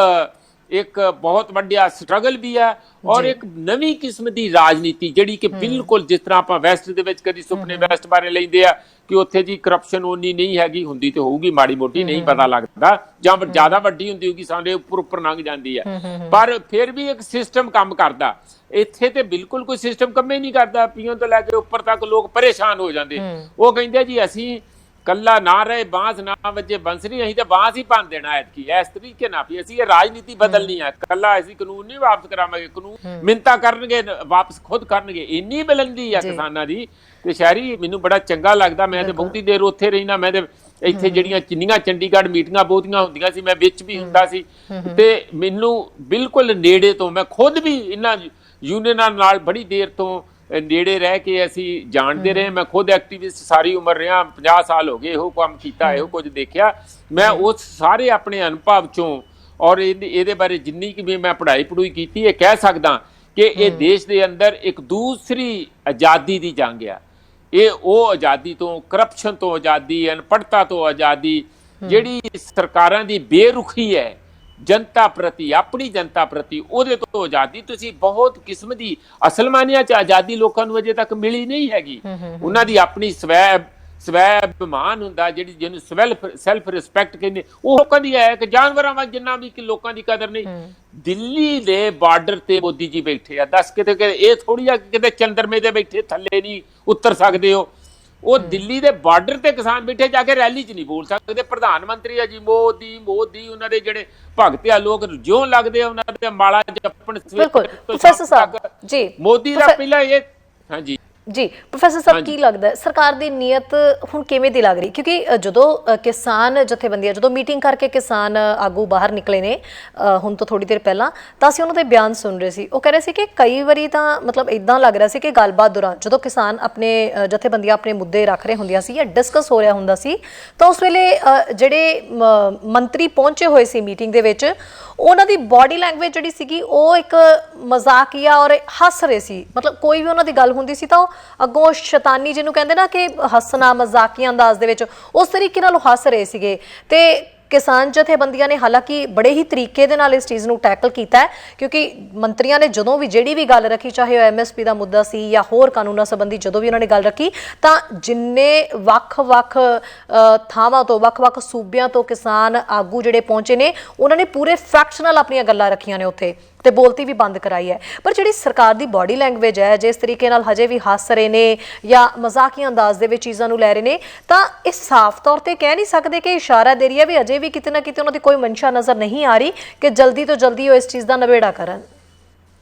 एक बहुत ਵੱਡਾ ਸਟਰਗਲ ਵੀ ਹੈ ਔਰ ਇੱਕ ਨਵੀਂ ਕਿਸਮ ਦੀ ਰਾਜਨੀਤੀ ਜਿਹੜੀ ਕਿ ਬਿਲਕੁਲ ਜਿਸ ਤਰ੍ਹਾਂ ਆਪਾਂ ਵੈਸਟ ਦੇ ਵਿੱਚ ਕਦੀ ਸੁਪਨੇ ਵੈਸਟ ਬਾਰੇ ਲੈਂਦੇ ਆ ਕਿ ਉੱਥੇ ਜੀ ਕਰਪਸ਼ਨ ਉਨੀ ਨਹੀਂ ਹੈਗੀ, ਹੁੰਦੀ ਤੇ ਹੋਊਗੀ ਮਾੜੀ ਮੋਟੀ, ਨਹੀਂ ਪਤਾ ਲੱਗਦਾ, ਜਾਂ ਜ਼ਿਆਦਾ ਵੱਡੀ ਹੁੰਦੀ ਹੋਊਗੀ, ਸਾਡੇ ਉੱਪਰ ਲੰਘ ਜਾਂਦੀ ਹੈ, ਪਰ ਫਿਰ ਵੀ ਇੱਕ ਸਿਸਟਮ ਕੰਮ ਕਰਦਾ। ਇੱਥੇ ਤੇ ਬਿਲਕੁਲ ਕੋਈ ਸਿਸਟਮ ਕੰਮ ਹੀ ਨਹੀਂ ਕਰਦਾ, ਪੀਓਨ ਤੋਂ ਲੈ ਕੇ ਉੱਪਰ ਤੱਕ ਲੋਕ ਪਰੇਸ਼ਾਨ ਹੋ ਜਾਂਦੇ। ਉਹ ਕਹਿੰਦੇ ਜੀ ਅਸੀਂ ਕੱਲਾ ਨਾ ਰਹੇ ਬਾਂਸ ਨਾ ਵੱਜੇ ਬੰਸਰੀ, ਅਸੀਂ ਤਾਂ ਬਾਂਸ ਹੀ ਭੰਨ ਦੇਣਾ ਐਤਕੀ, ਇਸ ਤਰੀਕੇ ਨਾਲ ਵੀ ਅਸੀਂ ਇਹ ਰਾਜਨੀਤੀ ਬਦਲਣੀ ਹੈ, ਕੱਲਾ ਅਸੀਂ ਕਾਨੂੰਨ ਨਹੀਂ ਵਾਪਸ ਕਰਾਵਾਂਗੇ, ਕਾਨੂੰਨ ਮਿੰਨਤਾਂ ਕਰਨਗੇ ਵਾਪਸ ਖੁਦ ਕਰਨਗੇ, ਇੰਨੀ ਬੁਲੰਦੀ ਆ ਕਿਸਾਨਾਂ ਦੀ। ਤੇ ਸ਼ਹਿਰੀ ਮੈਨੂੰ ਬੜਾ ਚੰਗਾ ਲੱਗਦਾ, ਮੈਂ ਤੇ ਬਹੁਤੀ ਦੇਰ ਉੱਥੇ ਰਹਿਣਾ, ਮੈਂ ਤੇ ਇੱਥੇ ਜਿਹੜੀਆਂ ਜਿੰਨੀਆਂ ਚੰਡੀਗੜ੍ਹ ਮੀਟਿੰਗਾਂ ਬਹੁਤੀਆਂ ਹੁੰਦੀਆਂ ਸੀ ਮੈਂ ਵਿੱਚ ਵੀ ਹੁੰਦਾ ਸੀ, ਤੇ ਮੈਨੂੰ ਬਿਲਕੁਲ ਨੇੜੇ ਤੋਂ, ਮੈਂ ਖੁਦ ਵੀ ਇਹਨਾਂ ਯੂਨੀਅਨਾਂ ਨਾਲ ਬੜੀ ਦੇਰ ਤੋਂ ਨੇੜੇ ਰਹਿ ਕੇ ਅਸੀਂ ਜਾਣਦੇ ਰਹੇ। ਮੈਂ ਖੁਦ ਐਕਟਿਵਿਸਟ ਸਾਰੀ ਉਮਰ ਰਿਹਾ, 50 ਸਾਲ ਹੋ ਗਏ ਇਹੋ ਕੰਮ ਕੀਤਾ, ਇਹੋ ਕੁਝ ਦੇਖਿਆ। ਮੈਂ ਉਸ ਸਾਰੇ ਆਪਣੇ ਅਨੁਭਵ ਚੋਂ ਔਰ ਇਹਦੇ ਬਾਰੇ ਜਿੰਨੀ ਕਿ ਵੀ ਮੈਂ ਪੜ੍ਹਾਈ ਕੀਤੀ, ਇਹ ਕਹਿ ਸਕਦਾ ਕਿ ਇਹ ਦੇਸ਼ ਦੇ ਅੰਦਰ ਇੱਕ ਦੂਸਰੀ ਆਜ਼ਾਦੀ ਦੀ ਜੰਗ ਆ। ਇਹ ਉਹ ਆਜ਼ਾਦੀ ਤੋਂ, ਕਰਪਸ਼ਨ ਤੋਂ ਆਜ਼ਾਦੀ, ਅਨਪੜ੍ਹਤਾ ਤੋਂ ਆਜ਼ਾਦੀ, ਜਿਹੜੀ ਸਰਕਾਰਾਂ ਦੀ ਬੇਰੁਖੀ ਹੈ ਜਨਤਾ ਪ੍ਰਤੀ, ਆਪਣੀ ਜਨਤਾ ਪ੍ਰਤੀ, ਉਹਦੇ ਤੋਂ ਆਜ਼ਾਦੀ। ਤੁਸੀਂ ਬਹੁਤ ਕਿਸਮ ਦੀ ਅਸਲ ਮਾਨੀਆਂ ਚ ਆਜ਼ਾਦੀ ਲੋਕਾਂ ਨੂੰ ਅਜੇ ਤੱਕ ਮਿਲੀ ਨਹੀਂ ਹੈਗੀ। ਉਹਨਾਂ ਦੀ ਆਪਣੀ ਸਵੈ ਅਭਿਮਾਨ ਹੁੰਦਾ, ਜਿਹੜੀ ਜਿਹਨੂੰ ਸੈਲਫ ਰਿਸਪੈਕਟ ਕਹਿੰਦੇ, ਉਹ ਲੋਕਾਂ ਦੀ ਹੈ ਕਿ ਜਾਨਵਰਾਂ ਵਾਂਗ ਜਿੰਨਾ ਵੀ ਕਿ ਲੋਕਾਂ ਦੀ ਕਦਰ ਨਹੀਂ। ਦਿੱਲੀ ਦੇ ਬਾਰਡਰ ਤੇ ਮੋਦੀ ਜੀ ਬੈਠੇ ਆ, ਦੱਸ ਕਿਤੇ ਇਹ ਥੋੜੀ ਆ ਕਿਤੇ ਚੰਦਰਮੇ ਦੇ ਬੈਠੇ ਥੱਲੇ ਨਹੀਂ ਉਤਰ ਸਕਦੇ ਹੋ। ਉਹ ਦਿੱਲੀ ਦੇ ਬਾਰਡਰ ਤੇ ਕਿਸਾਨ ਬੈਠੇ, ਜਾ ਕੇ ਰੈਲੀ 'ਚ ਨਹੀਂ ਬੋਲ ਸਕਦੇ। ਪ੍ਰਧਾਨ ਮੰਤਰੀ ਆ ਜੀ ਮੋਦੀ, ਉਹਨਾਂ ਦੇ ਜਿਹੜੇ ਭਗਤ ਆ ਲੋਕ ਜਿਉਂ ਲੱਗਦੇ ਆ ਉਹਨਾਂ ਦੇ ਮਾਲਾ ਜਪਣ। ਬਿਲਕੁਲ ਪ੍ਰੋਫੈਸਰ ਸਾਹਿਬ ਜੀ, ਮੋਦੀ ਦਾ ਪਹਿਲਾਂ ਇਹ ਹਾਂਜੀ ਜੀ ਪ੍ਰੋਫੈਸਰ ਸਾਹਿਬ ਕੀ ਲੱਗਦਾ ਹੈ ਸਰਕਾਰ ਦੀ ਨੀਅਤ ਹੁਣ ਕਿਵੇਂ ਦੀ ਲੱਗ ਰਹੀ? ਕਿਉਂਕਿ ਜਦੋਂ ਕਿਸਾਨ ਜਥੇਬੰਦੀਆਂ ਜਦੋਂ ਮੀਟਿੰਗ ਕਰਕੇ ਕਿਸਾਨ ਆਗੂ ਬਾਹਰ ਨਿਕਲੇ ਨੇ ਹੁਣ ਤੋਂ ਥੋੜੀ ਦੇਰ ਪਹਿਲਾਂ, ਤਾਂ ਅਸੀਂ ਉਹਨਾਂ ਦੇ ਬਿਆਨ ਸੁਣ ਰਹੇ ਸੀ। ਉਹ ਕਹਿ ਰਹੇ ਸੀ ਕਿ ਕਈ ਵਾਰੀ ਤਾਂ ਮਤਲਬ ਇਦਾਂ ਲੱਗ ਰਿਹਾ ਸੀ ਕਿ ਗੱਲਬਾਤ ਦੌਰਾਨ ਜਦੋਂ ਕਿਸਾਨ ਆਪਣੇ ਜਥੇਬੰਦੀਆਂ ਆਪਣੇ ਮੁੱਦੇ ਰੱਖ ਰਹੇ ਹੁੰਦੀਆਂ ਸੀ ਜਾਂ ਡਿਸਕਸ ਹੋ ਰਿਹਾ ਹੁੰਦਾ ਸੀ, ਤਾਂ ਉਸ ਵੇਲੇ ਜਿਹੜੇ ਮੰਤਰੀ ਪਹੁੰਚੇ ਹੋਏ ਸੀ ਮੀਟਿੰਗ ਦੇ ਵਿੱਚ, ਉਹਨਾਂ ਦੀ ਬਾਡੀ ਲੈਂਗੁਏਜ ਜਿਹੜੀ ਸੀਗੀ ਉਹ ਇੱਕ ਮਜ਼ਾਕੀਆ ਔਰ ਹੱਸ ਰਹੇ ਸੀ। ਮਤਲਬ ਕੋਈ ਵੀ ਉਹਨਾਂ ਦੀ ਗੱਲ ਹੁੰਦੀ ਸੀ ਤਾਂ ਉਹ ਅੱਗੋਂ ਸ਼ੈਤਾਨੀ ਜਿਹਨੂੰ ਕਹਿੰਦੇ ਨਾ ਕਿ ਹੱਸਣਾ ਮਜ਼ਾਕੀਆ ਅੰਦਾਜ਼ ਦੇ ਵਿੱਚ, ਉਸ ਤਰੀਕੇ ਨਾਲ ਉਹ ਹੱਸ ਰਹੇ ਸੀਗੇ। ਤੇ ਕਿਸਾਨ ਜਥੇਬੰਦੀਆਂ ਨੇ ਹਾਲਾਂਕਿ ਬੜੇ ਹੀ ਤਰੀਕੇ ਦੇ ਨਾਲ ਇਸ ਚੀਜ਼ ਨੂੰ ਟੈਕਲ ਕੀਤਾ ਹੈ, ਕਿਉਂਕਿ ਮੰਤਰੀਆਂ ਨੇ ਜਦੋਂ ਵੀ ਜਿਹੜੀ ਵੀ ਗੱਲ ਰੱਖੀ, ਚਾਹੇ ਉਹ ਐਮਐਸਪੀ ਦਾ ਮੁੱਦਾ ਸੀ ਜਾਂ ਹੋਰ ਕਾਨੂੰਨਾਂ ਸੰਬੰਧੀ ਜਦੋਂ ਵੀ ਉਹਨਾਂ ਨੇ ਗੱਲ ਰੱਖੀ, ਤਾਂ ਜਿੰਨੇ ਵੱਖ-ਵੱਖ ਥਾਵਾਂ ਤੋਂ, ਵੱਖ-ਵੱਖ ਸੂਬਿਆਂ ਤੋਂ ਕਿਸਾਨ ਆਗੂ ਜਿਹੜੇ ਪਹੁੰਚੇ ਨੇ, ਉਹਨਾਂ ਨੇ ਪੂਰੇ ਫੈਕਟਸ ਨਾਲ ਆਪਣੀਆਂ ਗੱਲਾਂ ਰੱਖੀਆਂ ਨੇ ਉੱਥੇ ਤੇ ਬੋਲਤੀ ਵੀ ਬੰਦ ਕਰਾਈ ਹੈ। ਪਰ ਜਿਹੜੀ ਸਰਕਾਰ ਦੀ ਬਾਡੀ ਲੈਂਗੁਏਜ ਹੈ, ਜਿਸ ਤਰੀਕੇ ਨਾਲ ਹਜੇ ਵੀ ਹੱਸ ਰਹੇ ਨੇ ਜਾਂ ਮਜ਼ਾਕੀ ਅੰਦਾਜ਼ ਦੇ ਵਿੱਚ ਚੀਜ਼ਾਂ ਨੂੰ ਲੈ ਰਹੇ ਨੇ, ਤਾਂ ਇਹ ਸਾਫ਼ ਤੌਰ ਤੇ ਕਹਿ ਨਹੀਂ ਸਕਦੇ ਕਿ ਇਸ਼ਾਰਾ ਦੇ ਰਹੀ ਹੈ ਵੀ ਅਜੇ ਵੀ ਕਿਤੇ ਨਾ ਕਿਤੇ ਉਹਨਾਂ ਦੀ ਕੋਈ ਮਨਸ਼ਾ ਨਜ਼ਰ ਨਹੀਂ ਆ ਰਹੀ ਕਿ ਜਲਦੀ ਤੋਂ ਜਲਦੀ ਉਹ ਇਸ ਚੀਜ਼ ਦਾ ਨਿਬੇੜਾ ਕਰਨ।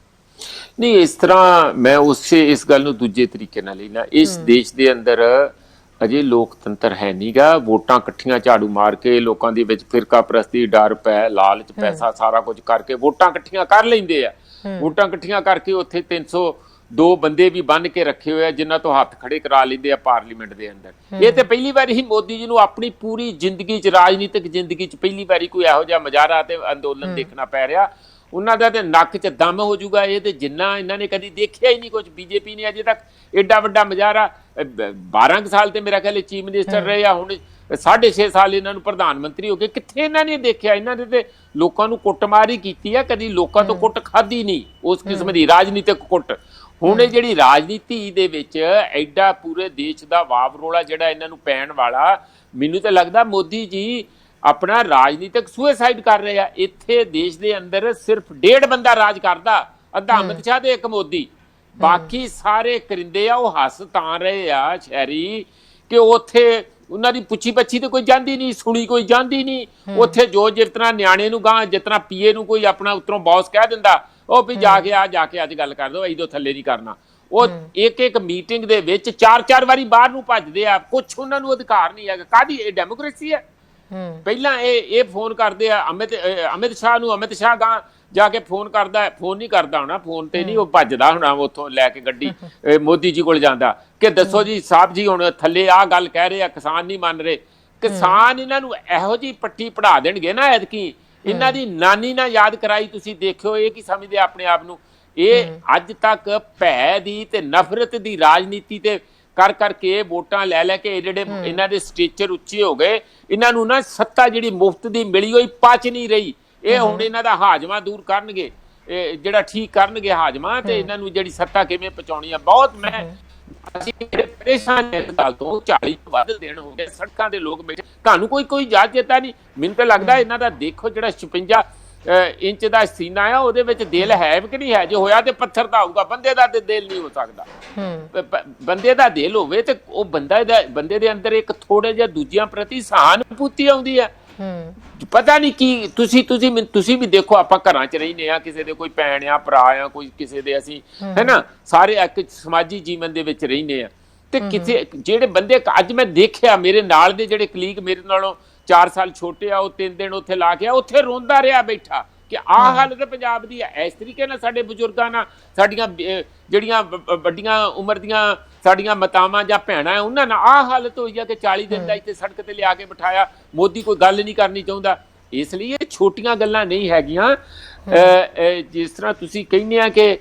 ਨਹੀਂ, ਇਸ ਤਰ੍ਹਾਂ ਮੈਂ ਇਸ ਗੱਲ ਨੂੰ ਦੂਜੇ ਤਰੀਕੇ ਨਾਲ ਲੈਣਾ। ਇਸ ਦੇਸ਼ ਦੇ ਅੰਦਰ ਅਜੇ ਲੋਕਤੰਤਰ ਹੈ ਨਹੀਂਗਾ। ਵੋਟਾਂ ਇਕੱਠੀਆਂ ਝਾੜੂ ਮਾਰ ਕੇ ਲੋਕਾਂ ਦੇ ਵਿੱਚ ਫਿਰਕਾ ਪ੍ਰਸਤੀ, ਡਰ, ਲਾਲਚ, ਪੈਸਾ ਸਾਰਾ ਕੁਝ ਕਰਕੇ ਵੋਟਾਂ ਇਕੱਠੀਆਂ ਕਰ ਲੈਂਦੇ ਆ। ਵੋਟਾਂ ਇਕੱਠੀਆਂ ਕਰਕੇ ਉੱਥੇ 302 ਬੰਦੇ ਵੀ ਬੰਨ ਕੇ ਰੱਖੇ ਹੋਏ ਆ ਜਿਨ੍ਹਾਂ ਤੋਂ ਹੱਥ ਖੜੇ ਕਰਾ ਲੈਂਦੇ ਆ ਪਾਰਲੀਮੈਂਟ ਦੇ ਅੰਦਰ। ਇਹ ਤੇ ਪਹਿਲੀ ਵਾਰੀ ਹੀ ਮੋਦੀ ਜੀ ਨੂੰ ਆਪਣੀ ਪੂਰੀ ਜ਼ਿੰਦਗੀ 'ਚ, ਰਾਜਨੀਤਿਕ ਜ਼ਿੰਦਗੀ 'ਚ ਪਹਿਲੀ ਵਾਰੀ ਕੋਈ ਇਹੋ ਜਿਹਾ ਮੁਜ਼ਾਹਰਾ ਤੇ ਅੰਦੋਲਨ ਦੇਖਣਾ ਪੈ ਰਿਹਾ। ਉਹਨਾਂ ਦਾ ਤੇ ਨੱਕ 'ਚ ਦਮ ਹੋ ਜਾਊਗਾ ਇਹ, ਤੇ ਜਿੰਨਾ ਇਹਨਾਂ ਨੇ ਕਦੀ ਦੇਖਿਆ ਹੀ ਨਹੀਂ ਕੁਝ। ਬੀਜੇਪੀ ਨੇ ਅਜੇ ਤੱਕ ਏਡਾ ਵੱਡਾ ਮੁਜ਼ਾਹਰਾ 12 ਸਾਲ ਤੇ ਮੇਰਾ ਖਿਆਲ ਚੀਫ ਮਿਨਿਸਟਰ ਰਹੇ ਆ, ਹੁਣ 6.5 ਸਾਲ ਇਹਨਾਂ ਨੂੰ ਪ੍ਰਧਾਨ ਮੰਤਰੀ ਹੋ ਗਏ, ਕਿੱਥੇ ਇਹਨਾਂ ਨੇ ਦੇਖਿਆ? ਇਹਨਾਂ ਨੇ ਤੇ ਲੋਕਾਂ ਨੂੰ ਕੁੱਟਮਾਰ ਹੀ ਕੀਤੀ ਆ, ਕਦੀ ਲੋਕਾਂ ਤੋਂ ਕੁੱਟ ਖਾਧੀ ਨਹੀਂ, ਉਸ ਕਿਸਮ ਦੀ ਰਾਜਨੀਤਿਕ ਕੁੱਟ। ਹੁਣ ਇਹ ਜਿਹੜੀ ਰਾਜਨੀਤੀ ਦੇ ਵਿੱਚ ਐਡਾ ਪੂਰੇ ਦੇਸ਼ ਦਾ ਵਾਵਰੋਲਾ ਜਿਹੜਾ ਇਹਨਾਂ ਨੂੰ ਪੈਣ ਵਾਲਾ, ਮੈਨੂੰ ਤਾਂ ਲੱਗਦਾ ਮੋਦੀ ਜੀ ਆਪਣਾ ਰਾਜਨੀਤਿਕ ਸੁਸਾਈਡ ਕਰ ਰਹੇ ਆ। ਇੱਥੇ ਦੇਸ਼ ਦੇ ਅੰਦਰ ਸਿਰਫ 1.5 ਬੰਦਾ ਰਾਜ ਕਰਦਾ, ਅੱਧਾ ਅਮਿਤ ਸ਼ਾਹ ਤੇ ਇੱਕ ਮੋਦੀ, ਬਾਕੀ ਸਾਰੇ ਕਰਿੰਦੇ ਆ। ਉਹ ਹੱਸ ਤਾਂ ਰਹੇ ਆ ਸ਼ਹਿਰੀ ਕਿ ਉੱਥੇ ਉਹਨਾਂ ਦੀ ਪੁੱਛੀ ਪੱਛੀ ਤੇ ਕੋਈ ਜਾਂਦੀ ਨਹੀਂ, ਸੁਣੀ ਕੋਈ ਜਾਂਦੀ ਨਹੀਂ। ਉੱਥੇ ਜੋ ਜਿਸ ਤਰ੍ਹਾਂ ਨਿਆਣੇ ਨੂੰ ਗਾਂ, ਜਿਸ ਤਰ੍ਹਾਂ ਪੀਏ ਨੂੰ ਕੋਈ ਆਪਣਾ ਉੱਤਰੋਂ ਬੌਸ ਕਹਿ ਦਿੰਦਾ, ਉਹ ਵੀ ਜਾ ਕੇ ਅੱਜ ਗੱਲ ਕਰ ਦੋ, ਇਦੋਂ ਥੱਲੇ ਨਹੀਂ ਕਰਨਾ। ਉਹ ਇੱਕ ਮੀਟਿੰਗ ਦੇ ਵਿੱਚ 4-4 ਵਾਰੀ ਬਾਹਰ ਨੂੰ ਭੱਜਦੇ ਆ। ਕੁਛ ਉਹਨਾਂ ਨੂੰ ਅਧਿਕਾਰ ਨਹੀਂ ਹੈਗਾ। ਕਾਹਦੀ ਇਹ ਡੈਮੋਕ੍ਰੇਸੀ ਹੈ? ਪਹਿਲਾਂ ਇਹ ਫੋਨ ਕਰਦੇ ਆ ਅਮਿਤ ਸ਼ਾਹ ਨੂੰ, ਅਮਿਤ ਸ਼ਾਹ ਗਾਂ ਜਾ ਕੇ ਫੋਨ ਕਰਦਾ, ਫੋਨ ਨਹੀਂ ਕਰਦਾ ਹੋਣਾ, ਫੋਨ ਤੇ ਨਹੀਂ, ਉਹ ਭੱਜਦਾ ਹੋਣਾ ਉੱਥੋਂ ਲੈ ਕੇ ਗੱਡੀ ਮੋਦੀ ਜੀ ਕੋਲ ਜਾਂਦਾ ਕਿ ਦੱਸੋ ਜੀ ਸਾਹਿਬ ਜੀ ਹੁਣ ਥੱਲੇ ਆਹ ਗੱਲ ਕਹਿ ਰਹੇ ਆ, ਕਿਸਾਨ ਨਹੀਂ ਮੰਨ ਰਹੇ। ਕਿਸਾਨ ਇਹਨਾਂ ਨੂੰ ਇਹੋ ਜਿਹੀ ਪੱਟੀ ਪੜ੍ਹਾ ਦੇਣਗੇ ਨਾ ਐਤਕੀ, ਇਹਨਾਂ ਦੀ ਨਾਨੀ ਨਾ ਯਾਦ ਕਰਾਈ। ਤੁਸੀਂ ਦੇਖਿਓ ਇਹ ਕੀ ਸਮਝਦੇ ਆਪਣੇ ਆਪ ਨੂੰ। ਇਹ ਅੱਜ ਤੱਕ ਭੈ ਦੀ ਤੇ ਨਫ਼ਰਤ ਦੀ ਰਾਜਨੀਤੀ ਤੇ ਕਰਕੇ ਵੋਟਾਂ ਲੈ ਕੇ ਜਿਹੜੇ ਇਹਨਾਂ ਦੇ ਸਟੇਚਰ ਉੱਚੇ ਹੋ ਗਏ। ਇਹਨਾਂ ਨੂੰ ਨਾ ਸੱਤਾ ਜਿਹੜੀ ਮੁਫਤ ਦੀ ਮਿਲੀ ਹੋਈ ਪਚ ਨਹੀਂ ਰਹੀ। ਇਹ ਹੁਣ ਇਹਨਾਂ ਦਾ ਹਾਜ਼ਮਾ ਦੂਰ ਕਰਨਗੇ, ਜਿਹੜਾ ਠੀਕ ਕਰਨਗੇ ਹਾਜ਼ਮਾ, ਤੇ ਇਹਨਾਂ ਨੂੰ ਜਿਹੜੀ ਸੱਤਾ ਕਿਵੇਂ ਪਹੁੰਚਾਉਣੀ ਆ। ਬਹੁਤ ਮੈਂ ਅਸੀਂ ਪਰੇਸ਼ਾਨ ਇਸ ਗੱਲ ਤੋਂ। 40 ਤੋਂ ਵੱਧ ਦਿਨ ਹੋ ਗਏ ਸੜਕਾਂ ਦੇ ਲੋਕ ਬੈਠੇ, ਤੁਹਾਨੂੰ ਕੋਈ ਇਜਾਜ਼ਤ ਨਹੀਂ। ਮੈਨੂੰ ਤਾਂ ਲੱਗਦਾ ਇਹਨਾਂ ਦਾ ਦੇਖੋ ਜਿਹੜਾ 56 ਇੰਚ ਦਾ ਸੀਨਾ ਆ, ਉਹਦੇ ਵਿੱਚ ਦਿਲ ਹੈ ਕਿ ਨਹੀਂ ਹੈ। ਜੇ ਹੋਇਆ ਤੇ ਪੱਥਰ ਦਾ ਹੋਊਗਾ, ਬੰਦੇ ਦਾ ਤੇ ਦਿਲ ਨਹੀਂ ਹੋ ਸਕਦਾ। ਬੰਦੇ ਦਾ ਦਿਲ ਹੋਵੇ ਤੇ ਉਹ ਬੰਦੇ ਦੇ ਅੰਦਰ ਇੱਕ ਥੋੜੇ ਜਿਹਾ ਦੂਜਿਆਂ ਪ੍ਰਤੀ ਸਹਾਨੁਭੂਤੀ ਆਉਂਦੀ ਹੈ। ਪਤਾ ਨਹੀਂ ਕੀ ਤੁਸੀਂ ਵੀ ਦੇਖੋ, ਆਪਾਂ ਘਰਾਂ 'ਚ ਰਹਿੰਦੇ ਆ, ਕਿਸੇ ਦੇ ਕੋਈ ਭੈਣ ਆ, ਭਰਾ ਆ, ਕੋਈ ਕਿਸੇ ਦੇ ਅਸੀਂ ਹੈ ਨਾ, ਸਾਰੇ ਇੱਕ ਸਮਾਜੀ ਜੀਵਨ ਦੇ ਵਿੱਚ ਰਹਿੰਦੇ ਆ। ਤੇ ਕਿਸੇ ਜਿਹੜੇ ਬੰਦੇ ਅੱਜ ਮੈਂ ਦੇਖਿਆ, ਮੇਰੇ ਨਾਲ ਦੇ ਜਿਹੜੇ ਕਲੀਗ ਮੇਰੇ ਨਾਲੋਂ 4 ਸਾਲ ਛੋਟੇ ਆ, ਉਹ 3 ਦਿਨ ਉੱਥੇ ਲਾ ਕੇ ਆ, ਉੱਥੇ ਰੋਂਦਾ ਰਿਹਾ ਬੈਠਾ ਕਿ ਆਹ ਹਾਲਤ ਪੰਜਾਬ ਦੀ ਹੈ। ਇਸ ਤਰੀਕੇ ਨਾਲ ਸਾਡੇ ਬਜ਼ੁਰਗਾਂ ਨਾਲ, ਸਾਡੀਆਂ ਜਿਹੜੀਆਂ ਵੱਡੀਆਂ ਉਮਰ ਦੀਆਂ ਸਾਡੀਆਂ ਮਾਤਾਵਾਂ ਜਾਂ ਭੈਣਾਂ, ਉਹਨਾਂ ਨਾਲ ਆਹ ਹਾਲਤ ਹੋਈ ਆ ਕਿ 40 ਦਿਨ ਦਾ ਇੱਥੇ ਸੜਕ ਤੇ ਲਿਆ ਕੇ ਬਿਠਾਇਆ। ਮੋਦੀ ਕੋਈ ਗੱਲ ਨਹੀਂ ਕਰਨੀ ਚਾਹੁੰਦਾ। ਇਸ ਲਈ ਇਹ ਛੋਟੀਆਂ ਗੱਲਾਂ ਨਹੀਂ ਹੈਗੀਆਂ। ਜਿਸ ਤਰ੍ਹਾਂ ਤੁਸੀਂ ਕਹਿੰਦੇ ਆ ਕਿ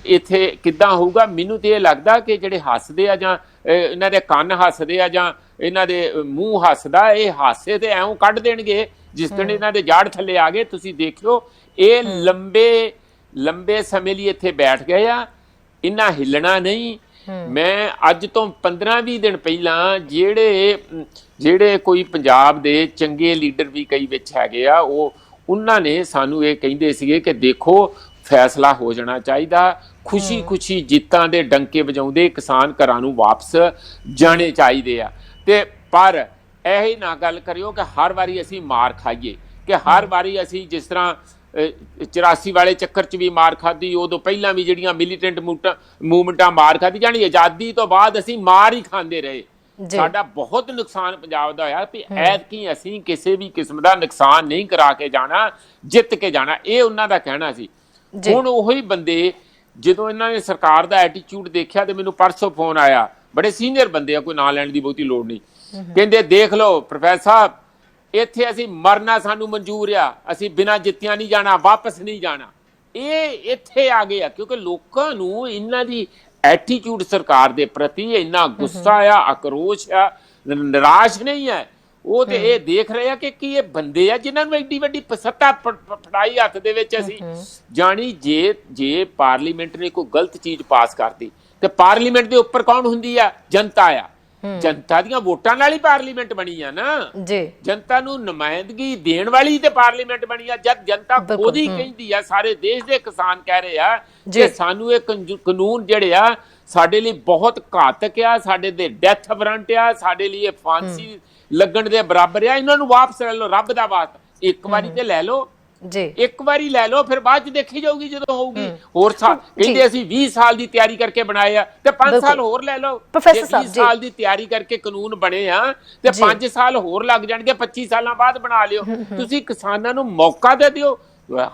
ਇੱਥੇ ਕਿੱਦਾਂ ਹੋਊਗਾ, ਮੈਨੂੰ ਤੇ ਇਹ ਲੱਗਦਾ ਕਿ ਜਿਹੜੇ ਹੱਸਦੇ ਆ, ਜਾਂ ਇਹਨਾਂ ਦੇ ਕੰਨ ਹੱਸਦੇ ਆ, ਜਾਂ ਇਹਨਾਂ ਦੇ ਮੂੰਹ ਹੱਸਦਾ, ਇਹ ਹਾਸੇ ਤੇ ਐਉਂ ਕੱਢ ਦੇਣਗੇ ਜਿਸ ਦਿਨ ਇਹਨਾਂ ਦੇ ਜਾੜ ਥੱਲੇ ਆ ਗਏ। ਤੁਸੀਂ ਦੇਖਿਓ, ਇਹ ਲੰਬੇ ਸਮੇਂ ਲਈ ਇੱਥੇ ਬੈਠ ਗਏ ਆ, ਇਹਨਾਂ ਹਿੱਲਣਾ ਨਹੀਂ। ਮੈਂ ਅੱਜ ਤੋਂ 15-20 ਦਿਨ ਪਹਿਲਾਂ ਜਿਹੜੇ ਕੋਈ ਪੰਜਾਬ ਦੇ ਚੰਗੇ ਲੀਡਰ ਵੀ ਕਈ ਵਿੱਚ ਹੈਗੇ ਆ, ਉਹਨਾਂ ਨੇ ਸਾਨੂੰ ਇਹ ਕਹਿੰਦੇ ਸੀਗੇ ਕਿ ਦੇਖੋ ਫੈਸਲਾ ਹੋ ਜਾਣਾ ਚਾਹੀਦਾ, ਖੁਸ਼ੀ ਜਿੱਤਾਂ ਦੇ ਡੰਕੇ ਵਜਾਉਂਦੇ ਕਿਸਾਨ ਘਰਾਂ ਨੂੰ ਵਾਪਸ ਜਾਣੇ ਚਾਹੀਦੇ ਆ। ਤੇ ਪਰ ਇਹ ਨਾ ਗੱਲ ਕਰਿਓ ਕਿ ਹਰ ਵਾਰੀ ਅਸੀਂ ਮਾਰ ਖਾਈਏ, ਕਿ ਹਰ ਵਾਰੀ ਅਸੀਂ ਜਿਸ ਤਰ੍ਹਾਂ 84 ਵਾਲੇ ਚੱਕਰ 'ਚ ਵੀ ਮਾਰ ਖਾਧੀ, ਉਦੋਂ ਪਹਿਲਾਂ ਵੀ ਜਿਹੜੀਆਂ ਮਿਲੀਟੈਂਟ ਮੂਵਮੈਂਟਾਂ ਮਾਰ ਖਾਧੀ, ਜਾਣੀ ਆਜ਼ਾਦੀ ਤੋਂ ਬਾਅਦ ਅਸੀਂ ਮਾਰ ਹੀ ਖਾਂਦੇ ਰਹੇ। ਸਾਡਾ ਬਹੁਤ ਨੁਕਸਾਨ ਪੰਜਾਬ ਦਾ ਹੋਇਆ ਵੀ ਐਤਕੀ ਅਸੀਂ ਕਿਸੇ ਵੀ ਕਿਸਮ ਦਾ ਨੁਕਸਾਨ ਨਹੀਂ ਕਰਾ ਕੇ ਜਾਣਾ, ਜਿੱਤ ਕੇ ਜਾਣਾ, ਇਹ ਉਹਨਾਂ ਦਾ ਕਹਿਣਾ ਸੀ। ਹੁਣ ਉਹੀ ਬੰਦੇ ਜਦੋਂ ਇਹਨਾਂ ਨੇ ਸਰਕਾਰ ਦਾ ਐਟੀਟਿਊਡ ਦੇਖਿਆ, ਤੇ ਮੈਨੂੰ ਪਰਸੋਂ ਫੋਨ ਆਇਆ, ਬੜੇ ਸੀਨੀਅਰ ਬੰਦੇ ਆ, ਕੋਈ ਨਾਂ ਲੈਣ ਦੀ ਬਹੁਤੀ ਲੋੜ ਨਹੀਂ, ਕਹਿੰਦੇ ਦੇਖ ਲਓ ਪ੍ਰੋਫੈਸਰ ਸਾਹਿਬ, ਇੱਥੇ ਅਸੀਂ ਮਰਨਾ ਸਾਨੂੰ ਮਨਜ਼ੂਰ ਆ, ਅਸੀਂ ਬਿਨਾਂ ਜਿੱਤਿਆਂ ਨਹੀਂ ਜਾਣਾ, ਵਾਪਸ ਨਹੀਂ ਜਾਣਾ। ਇਹ ਇੱਥੇ ਆ ਗਏ ਆ ਕਿਉਂਕਿ ਲੋਕਾਂ ਨੂੰ ਇਹਨਾਂ ਦੀ ਐਟੀਟਿਊਡ ਸਰਕਾਰ ਦੇ ਪ੍ਰਤੀ ਇੰਨਾ ਗੁੱਸਾ ਆ, ਆਕਰੋਸ਼ ਆ, ਨਿਰਾਸ਼ ਨਹੀਂ ਹੈ। ਉਹ ਤੇ ਇਹ ਦੇਖ ਰਹੇ ਆ ਕਿ ਕੀ ਇਹ ਬੰਦੇ ਆ ਜਿਨ੍ਹਾਂ ਨੂੰ ਐਡੀ ਵੱਡੀ ਸੱਤਾ ਫੜਾਈ ਹੱਥ ਦੇ ਵਿੱਚ। ਅਸੀਂ ਜਾਣੀ ਜੇ ਪਾਰਲੀਮੈਂਟ ਨੇ ਕੋਈ ਗਲਤ ਚੀਜ਼ ਪਾਸ ਕਰਦੀ ਤੇ ਪਾਰਲੀਮੈਂਟ ਦੇ ਉੱਪਰ ਕੌਣ ਹੁੰਦੀ ਆ? ਜਨਤਾ ਆ। ਜਨਤਾ ਦੀਆਂ ਵੋਟਾਂ ਨਾਲ ਹੀ ਪਾਰਲੀਮੈਂਟ ਬਣੀ ਆ ਨਾ ਜੀ। ਜਨਤਾ ਨੂੰ ਨੁਮਾਇੰਦਗੀ ਦੇਣ ਵਾਲੀ ਤੇ ਪਾਰਲੀਮੈਂਟ ਬਣੀ ਆ। ਜਦ ਜਨਤਾ ਖੁਦ ਹੀ ਕਹਿੰਦੀ ਆ, ਸਾਰੇ ਦੇਸ਼ ਦੇ ਕਿਸਾਨ ਕਹਿ ਰਹੇ ਆ ਕਿ ਸਾਨੂੰ ਇਹ ਕਾਨੂੰਨ ਜਿਹੜੇ ਆ ਸਾਡੇ ਲਈ ਬਹੁਤ ਘਾਤਕ ਆ, ਸਾਡੇ ਦੇ ਡੈਥ ਵਾਰੰਟ ਆ, ਸਾਡੇ ਲਈ ਇਹ ਫਾਂਸੀ ਲੱਗਣ ਦੇ ਬਰਾਬਰ ਆ, ਇਹਨਾਂ ਨੂੰ ਵਾਪਸ ਲੈ ਲਓ। ਰੱਬ ਦਾ ਵਾਸਤਾ ਇੱਕ ਵਾਰੀ ਤੇ ਲੈ ਲਓ ਜੀ, ਇੱਕ ਵਾਰੀ ਲੈ ਲਓ, ਫਿਰ ਬਾਅਦ ਚ ਦੇਖੀ ਜਾਊਗੀ ਜਦੋਂ ਹੋਊਗੀ। ਹੋਰ ਕਹਿੰਦੇ ਅਸੀਂ 20 ਸਾਲ ਦੀ ਤਿਆਰੀ ਕਰਕੇ ਬਣਾਏ ਆ, ਤੇ 5 ਸਾਲ ਹੋਰ ਲੈ ਲਓ। 20 ਸਾਲ ਦੀ ਤਿਆਰੀ ਕਰਕੇ ਕਾਨੂੰਨ ਬਣੇ ਆ ਤੇ 5 ਸਾਲ ਹੋਰ ਲੱਗ ਜਾਣਗੇ, 25 ਸਾਲਾਂ ਬਾਅਦ ਬਣਾ ਲਿਓ। ਤੁਸੀਂ ਕਿਸਾਨਾਂ ਨੂੰ ਮੌਕਾ ਦੇ ਦਿਓ।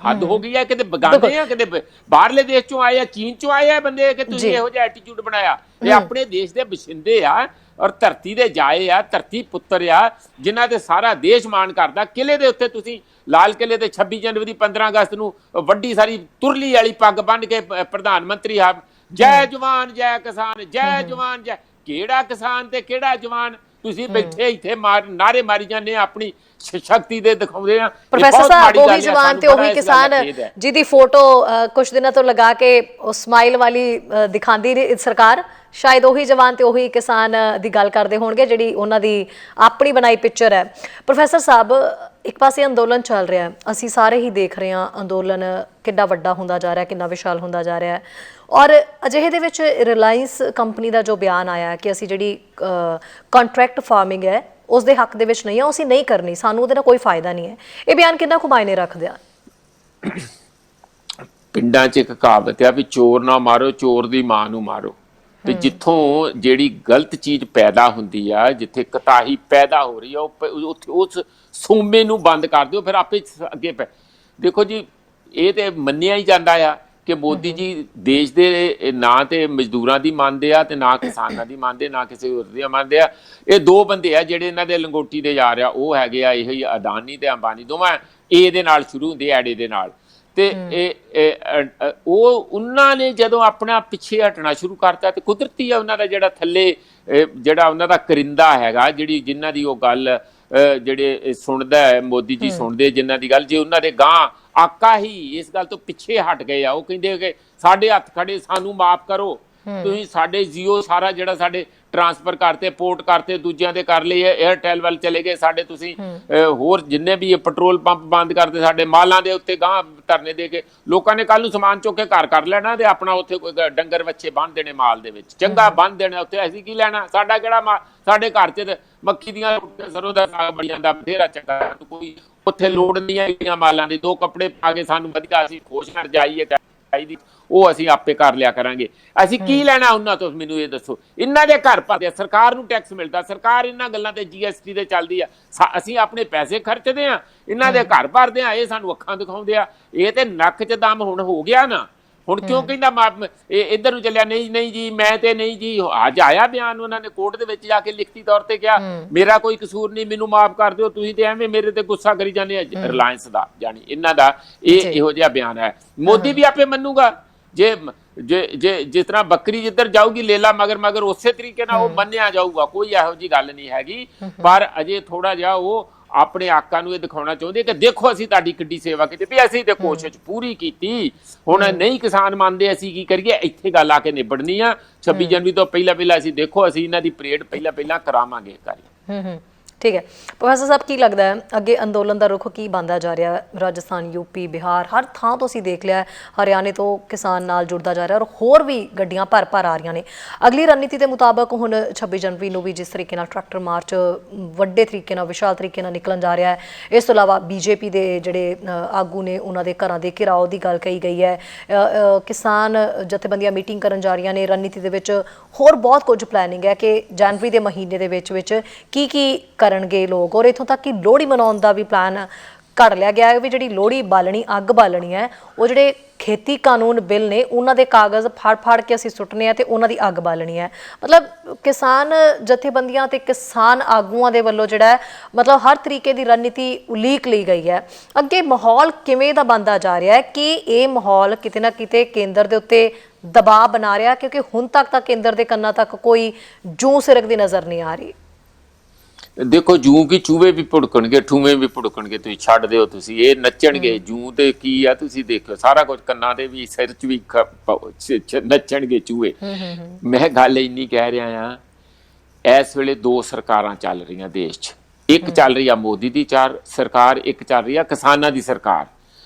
ਹੱਦ ਹੋ ਗਈ ਹੈ, ਕਿਤੇ ਬਗਾਨੇ ਆ, ਕਿਤੇ ਬਾਹਰਲੇ ਦੇਸ਼ ਚੋਂ ਆਏ ਆ, ਚੀਨ ਚੋਂ ਆਏ ਆ ਬੰਦੇ, ਕਿ ਤੁਸੀਂ ਇਹੋ ਜਿਹਾ ਐਟੀਟਿਊਡ ਬਣਾਇਆ। ਇਹ ਆਪਣੇ ਦੇਸ਼ ਦੇ ਬਸ਼ਿੰਦੇ ਆ ਔਰ ਧਰਤੀ ਦੇ ਜਾਏ ਆ, ਧਰਤੀ ਪੁੱਤਰ ਆ, ਜਿਨ੍ਹਾਂ ਤੇ ਸਾਰਾ ਦੇਸ਼ ਮਾਣ ਕਰਦਾ। ਕਿਲੇ ਦੇ ਉੱਤੇ ਤੁਸੀਂ ਲਾਲ ਕਿਲੇ ਤੇ 26 ਜਨਵਰੀ 15 ਅਗਸਤ ਨੂੰ ਵੱਡੀ ਸਾਰੀ ਤੁਰਲੀ ਵਾਲੀ ਪੱਗ ਬੰਨ੍ਹ ਕੇ ਪ੍ਰਧਾਨ ਮੰਤਰੀ ਆ, ਜੈ ਜਵਾਨ ਜੈ ਕਿਸਾਨ, ਜੈ ਜਵਾਨ ਜੈ। ਕਿਹੜਾ ਕਿਸਾਨ ਤੇ ਕਿਹੜਾ ਜਵਾਨ? ਤੁਸੀਂ ਬੈਠੇ ਇੱਥੇ ਨਾਰੇ ਮਾਰੀ ਜਾਂਦੇ ਆ, ਆਪਣੀ ਸ਼ਕਤੀ ਦੇ ਦਿਖਾਉਂਦੇ ਆ। ਪ੍ਰੋਫੈਸਰ ਸਾਹਿਬ, ਉਹੀ ਜਵਾਨ ਤੇ ਉਹੀ ਕਿਸਾਨ ਜਿਹਦੀ ਫੋਟੋ ਕੁਝ ਦਿਨਾਂ ਤੋਂ ਲਗਾ ਕੇ ਉਹ ਸਮਾਈਲ ਵਾਲੀ ਦਿਖਾਉਂਦੀ ਸਰਕਾਰ, ਸ਼ਾਇਦ ਉਹੀ ਜਵਾਨ ਤੇ ਉਹੀ ਕਿਸਾਨ ਦੀ ਗੱਲ ਕਰਦੇ ਹੋਣਗੇ, ਜਿਹੜੀ ਉਹਨਾਂ ਦੀ ਆਪਣੀ ਬਣਾਈ ਪਿਕਚਰ ਹੈ। ਪ੍ਰੋਫੈਸਰ ਸਾਹਿਬ, ਇੱਕ ਪਾਸੇ ਅੰਦੋਲਨ ਚੱਲ ਰਿਹਾ, ਅਸੀਂ ਸਾਰੇ ਹੀ ਦੇਖ ਰਹੇ ਹਾਂ ਅੰਦੋਲਨ ਕਿੰਨਾ ਵੱਡਾ ਹੁੰਦਾ ਜਾ ਰਿਹਾ, ਕਿੰਨਾ ਵਿਸ਼ਾਲ ਹੁੰਦਾ ਜਾ ਰਿਹਾ ਹੈ। ਔਰ ਅਜਿਹੇ ਦੇ ਵਿੱਚ ਰਿਲਾਇੰਸ ਕੰਪਨੀ ਦਾ ਜੋ ਬਿਆਨ ਆਇਆ ਕਿ ਅਸੀਂ ਜਿਹੜੀ ਕੰਟਰੈਕਟ ਫਾਰਮਿੰਗ ਹੈ ਉਸ ਦੇ ਹੱਕ ਦੇ ਵਿੱਚ ਨਹੀਂ ਆ, ਅਸੀਂ ਨਹੀਂ ਕਰਨੀ, ਸਾਨੂੰ ਉਹਦੇ ਨਾਲ ਕੋਈ ਫਾਇਦਾ ਨਹੀਂ ਹੈ, ਇਹ ਬਿਆਨ ਕਿੰਨਾ ਕੁ ਮਾਇਨੇ ਰੱਖਦੇ ਆ? ਪਿੰਡਾਂ 'ਚ ਇੱਕ ਕਹਾਵਤ ਆ ਵੀ ਚੋਰ ਨਾ ਮਾਰੋ, ਚੋਰ ਦੀ ਮਾਂ ਨੂੰ ਮਾਰੋ। ਤੇ ਜਿੱਥੋਂ ਜਿਹੜੀ ਗਲਤ ਚੀਜ਼ ਪੈਦਾ ਹੁੰਦੀ ਆ, ਜਿੱਥੇ ਕਤਾਹੀ ਪੈਦਾ ਹੋ ਰਹੀ ਆ, ਉੱਥੇ ਉਸ ਸੋਮੇ ਨੂੰ ਬੰਦ ਕਰ ਦਿਓ, ਫਿਰ ਆਪੇ ਅੱਗੇ ਦੇਖੋ ਜੀ। ਇਹ ਤੇ ਮੰਨਿਆ ਹੀ ਜਾਂਦਾ ਆ ਕਿ ਮੋਦੀ ਜੀ ਦੇਸ਼ ਦੇ ਨਾ ਤੇ ਮਜ਼ਦੂਰਾਂ ਦੀ ਮੰਨਦੇ ਆ, ਤੇ ਨਾ ਕਿਸਾਨਾਂ ਦੀ ਮੰਨਦੇ, ਨਾ ਕਿਸੇ ਹੋਰ ਦੀ ਮੰਨਦੇ ਆ। ਇਹ ਦੋ ਬੰਦੇ ਆ ਜਿਹੜੇ ਇਹਨਾਂ ਦੇ ਲੰਗੋਟੀ ਦੇ ਜਾ ਰਿਹਾ, ਉਹ ਹੈਗੇ ਆ ਇਹੀ ਅਡਾਨੀ ਤੇ ਅੰਬਾਨੀ, ਦੋਵਾਂ ਏ ਦੇ ਨਾਲ ਸ਼ੁਰੂ ਹੁੰਦੇ, ਐੜੇ ਦੇ ਨਾਲ। ਤੇ ਉਹਨਾਂ ਨੇ ਜਦੋਂ ਆਪਣਾ ਪਿੱਛੇ ਹਟਣਾ ਸ਼ੁਰੂ ਕਰਤਾ, ਤੇ ਕੁਦਰਤੀ ਆ ਉਹਨਾਂ ਦਾ ਜਿਹੜਾ ਥੱਲੇ ਜਿਹੜਾ ਉਹਨਾਂ ਦਾ ਕਰਿੰਦਾ ਹੈਗਾ, ਜਿਨ੍ਹਾਂ ਦੀ ਉਹ ਗੱਲ ਜਿਹੜੇ ਸੁਣਦਾ ਹੈ ਮੋਦੀ ਜੀ ਸੁਣਦੇ ਜਿਨ੍ਹਾਂ ਦੀ ਗੱਲ, ਜੇ ਉਹਨਾਂ ਦੇ ਗਾਂ ਆਕਾ ਹੀ ਇਸ ਗੱਲ ਤੋਂ ਪਿੱਛੇ ਹਟ ਗਏ ਆ, ਉਹ ਕਹਿੰਦੇ ਕਿ ਸਾਡੇ ਹੱਥ ਖੜੇ, ਸਾਨੂੰ ਮਾਫ ਕਰੋ, ਤੁਸੀਂ ਸਾਡੇ ਜੀਓ ਸਾਰਾ ਜਿਹੜਾ ਸਾਡੇ ਟ੍ਰਾਂਸਫਰ ਕਰਤੇ, ਪੋਰਟ ਕਰਤੇ, ਦੂਜਿਆਂ ਦੇ ਕਰ ਲਏ, 에ਅਰਟੈਲ ਵੱਲ ਚਲੇ ਗਏ, ਸਾਡੇ ਤੁਸੀਂ ਹੋਰ ਜਿੰਨੇ ਵੀ ਪੈਟਰੋਲ ਪੰਪ ਬੰਦ ਕਰਤੇ, ਸਾਡੇ ਮਾਲਾਂ ਦੇ ਉੱਤੇ ਗਾਂ ਧਰਨੇ ਦੇ ਕੇ ਲੋਕਾਂ ਨੇ ਕੱਲ ਨੂੰ ਸਮਾਨ ਚੁੱਕ ਕੇ ਘਰ ਕਰ ਲੈਣਾ ਤੇ ਆਪਣਾ ਉੱਥੇ ਕੋਈ ਡੰਗਰ ਵੱਛੇ ਬੰਨ ਦੇਣੇ ਮਾਲ ਦੇ ਵਿੱਚ, ਚੰਗਾ ਬੰਨ ਦੇਣਾ ਉੱਥੇ, ਅਸੀਂ ਕੀ ਲੈਣਾ, ਸਾਡਾ ਕਿਹੜਾ ਸਾਡੇ ਘਰ 'ਚ ਮੱਕੀ ਦੀਆਂ ਰੋਟੀਆਂ, ਸਰੋਂ ਦਾ ਸਾਗ ਬਣ ਜਾਂਦਾ ਬਥੇਰਾ ਚੰਗਾ, ਕੋਈ ਉੱਥੇ ਲੋੜ ਨਹੀਂ ਹੈਗੀਆਂ ਮਾਲਾਂ ਦੀ, 2 ਕੱਪੜੇ ਪਾ ਕੇ ਸਾਨੂੰ ਵਧੀਆ ਅਸੀਂ ਖੁਸ਼ ਕਰ ਜਾਈਏ ਚਾਹੀਦੀ, ਉਹ ਅਸੀਂ ਆਪੇ ਕਰ ਲਿਆ ਕਰਾਂਗੇ, ਅਸੀਂ ਕੀ ਲੈਣਾ ਉਹਨਾਂ ਤੋਂ, ਮੈਨੂੰ ਇਹ ਦੱਸੋ। ਇਹਨਾਂ ਦੇ ਘਰ ਭਰਦੇ, ਸਰਕਾਰ ਨੂੰ ਟੈਕਸ ਮਿਲਦਾ, ਸਰਕਾਰ ਇਹਨਾਂ ਗੱਲਾਂ ਤੇ GST ਤੇ ਚੱਲਦੀ ਆ, ਅਸੀਂ ਆਪਣੇ ਪੈਸੇ ਖਰਚਦੇ ਆ, ਇਹਨਾਂ ਦੇ ਘਰ ਭਰਦੇ ਆ, ਇਹ ਸਾਨੂੰ ਅੱਖਾਂ ਦਿਖਾਉਂਦੇ ਆ, ਇਹ ਤੇ ਨੱਕ 'ਚ ਦਮ ਹੁਣ ਹੋ ਗਿਆ ਨਾ, ਹੁਣ ਕਿਉਂ ਕਹਿੰਦਾ ਇੱਧਰ ਨੂੰ ਚੱਲਿਆ, ਨਹੀਂ ਨਹੀਂ ਜੀ ਮੈਂ ਤੇ ਨਹੀਂ ਜੀ, ਅੱਜ ਆਇਆ ਬਿਆਨ ਉਹਨਾਂ ਨੇ ਕੋਰਟ ਦੇ ਵਿੱਚ ਜਾ ਕੇ ਲਿਖਤੀ ਤੌਰ ਤੇ ਕਿਹਾ ਮੇਰਾ ਕੋਈ ਕਸੂਰ ਨਹੀਂ, ਮੈਨੂੰ ਮਾਫ ਕਰ ਦਿਓ, ਤੁਸੀਂ ਤੇ ਐਵੇਂ ਮੇਰੇ ਤੇ ਗੁੱਸਾ ਕਰੀ ਜਾਂਦੇ ਆ, ਰਿਲਾਇੰਸ ਦਾ ਜਾਨੀ ਇਹਨਾਂ ਦਾ ਇਹ ਇਹੋ ਜਿਹਾ ਬਿਆਨ ਹੈ। ਮੋਦੀ ਵੀ ਆਪੇ ਮੰਨੂਗਾ, ਜੇ ਜਿਸ ਤਰ੍ਹਾਂ ਬੱਕਰੀ ਜਿੱਧਰ ਜਾਊਗੀ ਲੇਲਾ ਮਗਰ ਮਗਰ ਉਸੇ ਤਰੀਕੇ ਨਾਲ ਉਹ ਮੰਨਿਆ ਜਾਊਗਾ, ਕੋਈ ਇਹੋ ਜਿਹੀ ਗੱਲ ਨਹੀਂ ਹੈਗੀ, ਪਰ ਅਜੇ ਥੋੜਾ ਜਿਹਾ ਉਹ ਆਪਣੇ ਆਕਾ ਨੂੰ ਇਹ ਦਿਖਾਉਣਾ ਚਾਹੁੰਦੇ ਕਿ ਦੇਖੋ ਅਸੀਂ ਤੁਹਾਡੀ ਕਿੱਡੀ ਸੇਵਾ ਕੀਤੀ, ਵੀ ਅਸੀਂ ਤੇ ਕੋਸ਼ਿਸ਼ ਪੂਰੀ ਕੀਤੀ, ਹੁਣ ਨਹੀਂ ਕਿਸਾਨ ਮੰਨਦੇ, ਅਸੀਂ ਕੀ ਕਰੀਏ, ਇੱਥੇ ਗੱਲ ਆ ਕੇ ਨਿਬੜਨੀ ਆ, 26 ਜਨਵਰੀ ਤੋਂ ਪਹਿਲਾਂ ਅਸੀਂ ਦੇਖੋ ਅਸੀਂ ਇਹਨਾਂ ਦੀ ਪਰੇਡ ਪਹਿਲਾਂ ਕਰਾਵਾਂਗੇ ਕਰੀ। ਠੀਕ ਹੈ ਪ੍ਰੋਫੈਸਰ ਸਾਹਿਬ, ਕੀ ਲੱਗਦਾ ਹੈ ਅੱਗੇ ਅੰਦੋਲਨ ਦਾ ਰੁਖ ਕੀ ਬਣਦਾ ਜਾ ਰਿਹਾ? ਰਾਜਸਥਾਨ, ਯੂਪੀ, ਬਿਹਾਰ, ਹਰ ਥਾਂ ਤੋਂ ਅਸੀਂ ਦੇਖ ਲਿਆ ਹਰਿਆਣੇ ਤੋਂ ਕਿਸਾਨ ਨਾਲ ਜੁੜਦਾ ਜਾ ਰਿਹਾ, ਔਰ ਹੋਰ ਵੀ ਗੱਡੀਆਂ ਭਰ ਆ ਰਹੀਆਂ ਨੇ। ਅਗਲੀ ਰਣਨੀਤੀ ਦੇ ਮੁਤਾਬਕ ਹੁਣ 26 ਜਨਵਰੀ ਨੂੰ ਵੀ ਜਿਸ ਤਰੀਕੇ ਨਾਲ ਟਰੈਕਟਰ ਮਾਰਚ ਵੱਡੇ ਤਰੀਕੇ ਨਾਲ, ਵਿਸ਼ਾਲ ਤਰੀਕੇ ਨਾਲ ਨਿਕਲਣ ਜਾ ਰਿਹਾ ਹੈ, ਇਸ ਤੋਂ ਇਲਾਵਾ BJP ਦੇ ਜਿਹੜੇ ਆਗੂ ਨੇ ਉਹਨਾਂ ਦੇ ਘਰਾਂ ਦੇ ਘਿਰਾਓ ਦੀ ਗੱਲ ਕਹੀ ਗਈ ਹੈ, ਕਿਸਾਨ ਜਥੇਬੰਦੀਆਂ ਮੀਟਿੰਗ ਕਰਨ ਜਾ ਰਹੀਆਂ ਨੇ, ਰਣਨੀਤੀ ਦੇ ਵਿੱਚ ਹੋਰ ਬਹੁਤ ਕੁਝ ਪਲੈਨਿੰਗ ਹੈ ਕਿ ਜਨਵਰੀ ਦੇ ਮਹੀਨੇ ਦੇ ਵਿੱਚ ਕੀ ਕਰਨਗੇ ਲੋਕ, ਔਰ ਇੱਥੋਂ ਤੱਕ ਕਿ ਲੋਹੜੀ ਮਨਾਉਣ ਦਾ ਵੀ ਪਲਾਨ ਘੜ ਲਿਆ ਗਿਆ ਹੈ ਵੀ ਜਿਹੜੀ ਲੋਹੜੀ ਬਾਲਣੀ, ਅੱਗ ਬਾਲਣੀ ਹੈ, ਉਹ ਜਿਹੜੇ ਖੇਤੀ ਕਾਨੂੰਨ ਬਿੱਲ ਨੇ ਉਹਨਾਂ ਦੇ ਕਾਗਜ਼ ਫਾੜ ਕੇ ਅਸੀਂ ਸੁੱਟਣੇ ਆ ਤੇ ਉਹਨਾਂ ਦੀ ਅੱਗ ਬਾਲਣੀ ਹੈ। ਮਤਲਬ ਕਿਸਾਨ ਜਥੇਬੰਦੀਆਂ ਤੇ ਕਿਸਾਨ ਆਗੂਆਂ ਦੇ ਵੱਲੋਂ ਜਿਹੜਾ ਹੈ ਮਤਲਬ ਹਰ ਤਰੀਕੇ ਦੀ ਰਣਨੀਤੀ ਉਲੀਕ ਲਈ ਗਈ ਹੈ। ਅੱਗੇ ਮਾਹੌਲ ਕਿਵੇਂ ਦਾ ਬਣਦਾ ਜਾ ਰਿਹਾ ਹੈ ਕਿ ਇਹ ਮਾਹੌਲ ਕਿਤੇ ਨਾ ਕਿਤੇ ਕੇਂਦਰ ਦੇ ਉੱਤੇ ਦਬਾਅ ਬਣਾ ਰਿਹਾ, ਕਿਉਂਕਿ ਹੁਣ ਤੱਕ ਤਾਂ ਕੇਂਦਰ ਦੇ ਕੰਨਾਂ ਤੱਕ ਕੋਈ ਜੂੰ ਸਿਰਕਦੀ ਨਜ਼ਰ ਨਹੀਂ ਆ ਰਹੀ। ਦੇਖੋ ਜੂੰ ਕੀ ਚੂਹੇ ਵੀ ਭੁੜਕਣਗੇ, ਠੂਵੇਂ ਵੀ ਭੁੜਕਣਗੇ, ਤੁਸੀਂ ਛੱਡ ਦਿਓ, ਤੁਸੀਂ ਇਹ ਨੱਚਣਗੇ, ਜੂੰ ਤੇ ਕੀ ਆ ਤੁਸੀਂ ਦੇਖਿਓ, ਸਾਰਾ ਕੁਝ ਕੰਨਾਂ ਦੇ ਵੀ, ਸਿਰ 'ਚ ਵੀ ਨੱਚਣਗੇ ਚੂਹੇ। ਮੈਂ ਗੱਲ ਇੰਨੀ ਕਹਿ ਰਿਹਾ ਆ, ਇਸ ਵੇਲੇ 2 ਸਰਕਾਰਾਂ ਚੱਲ ਰਹੀਆਂ ਦੇਸ਼ 'ਚ, ਇੱਕ ਚੱਲ ਰਹੀ ਆ ਮੋਦੀ ਦੀ ਸਰਕਾਰ, ਇੱਕ ਚੱਲ ਰਹੀ ਆ ਕਿਸਾਨਾਂ ਦੀ ਸਰਕਾਰ।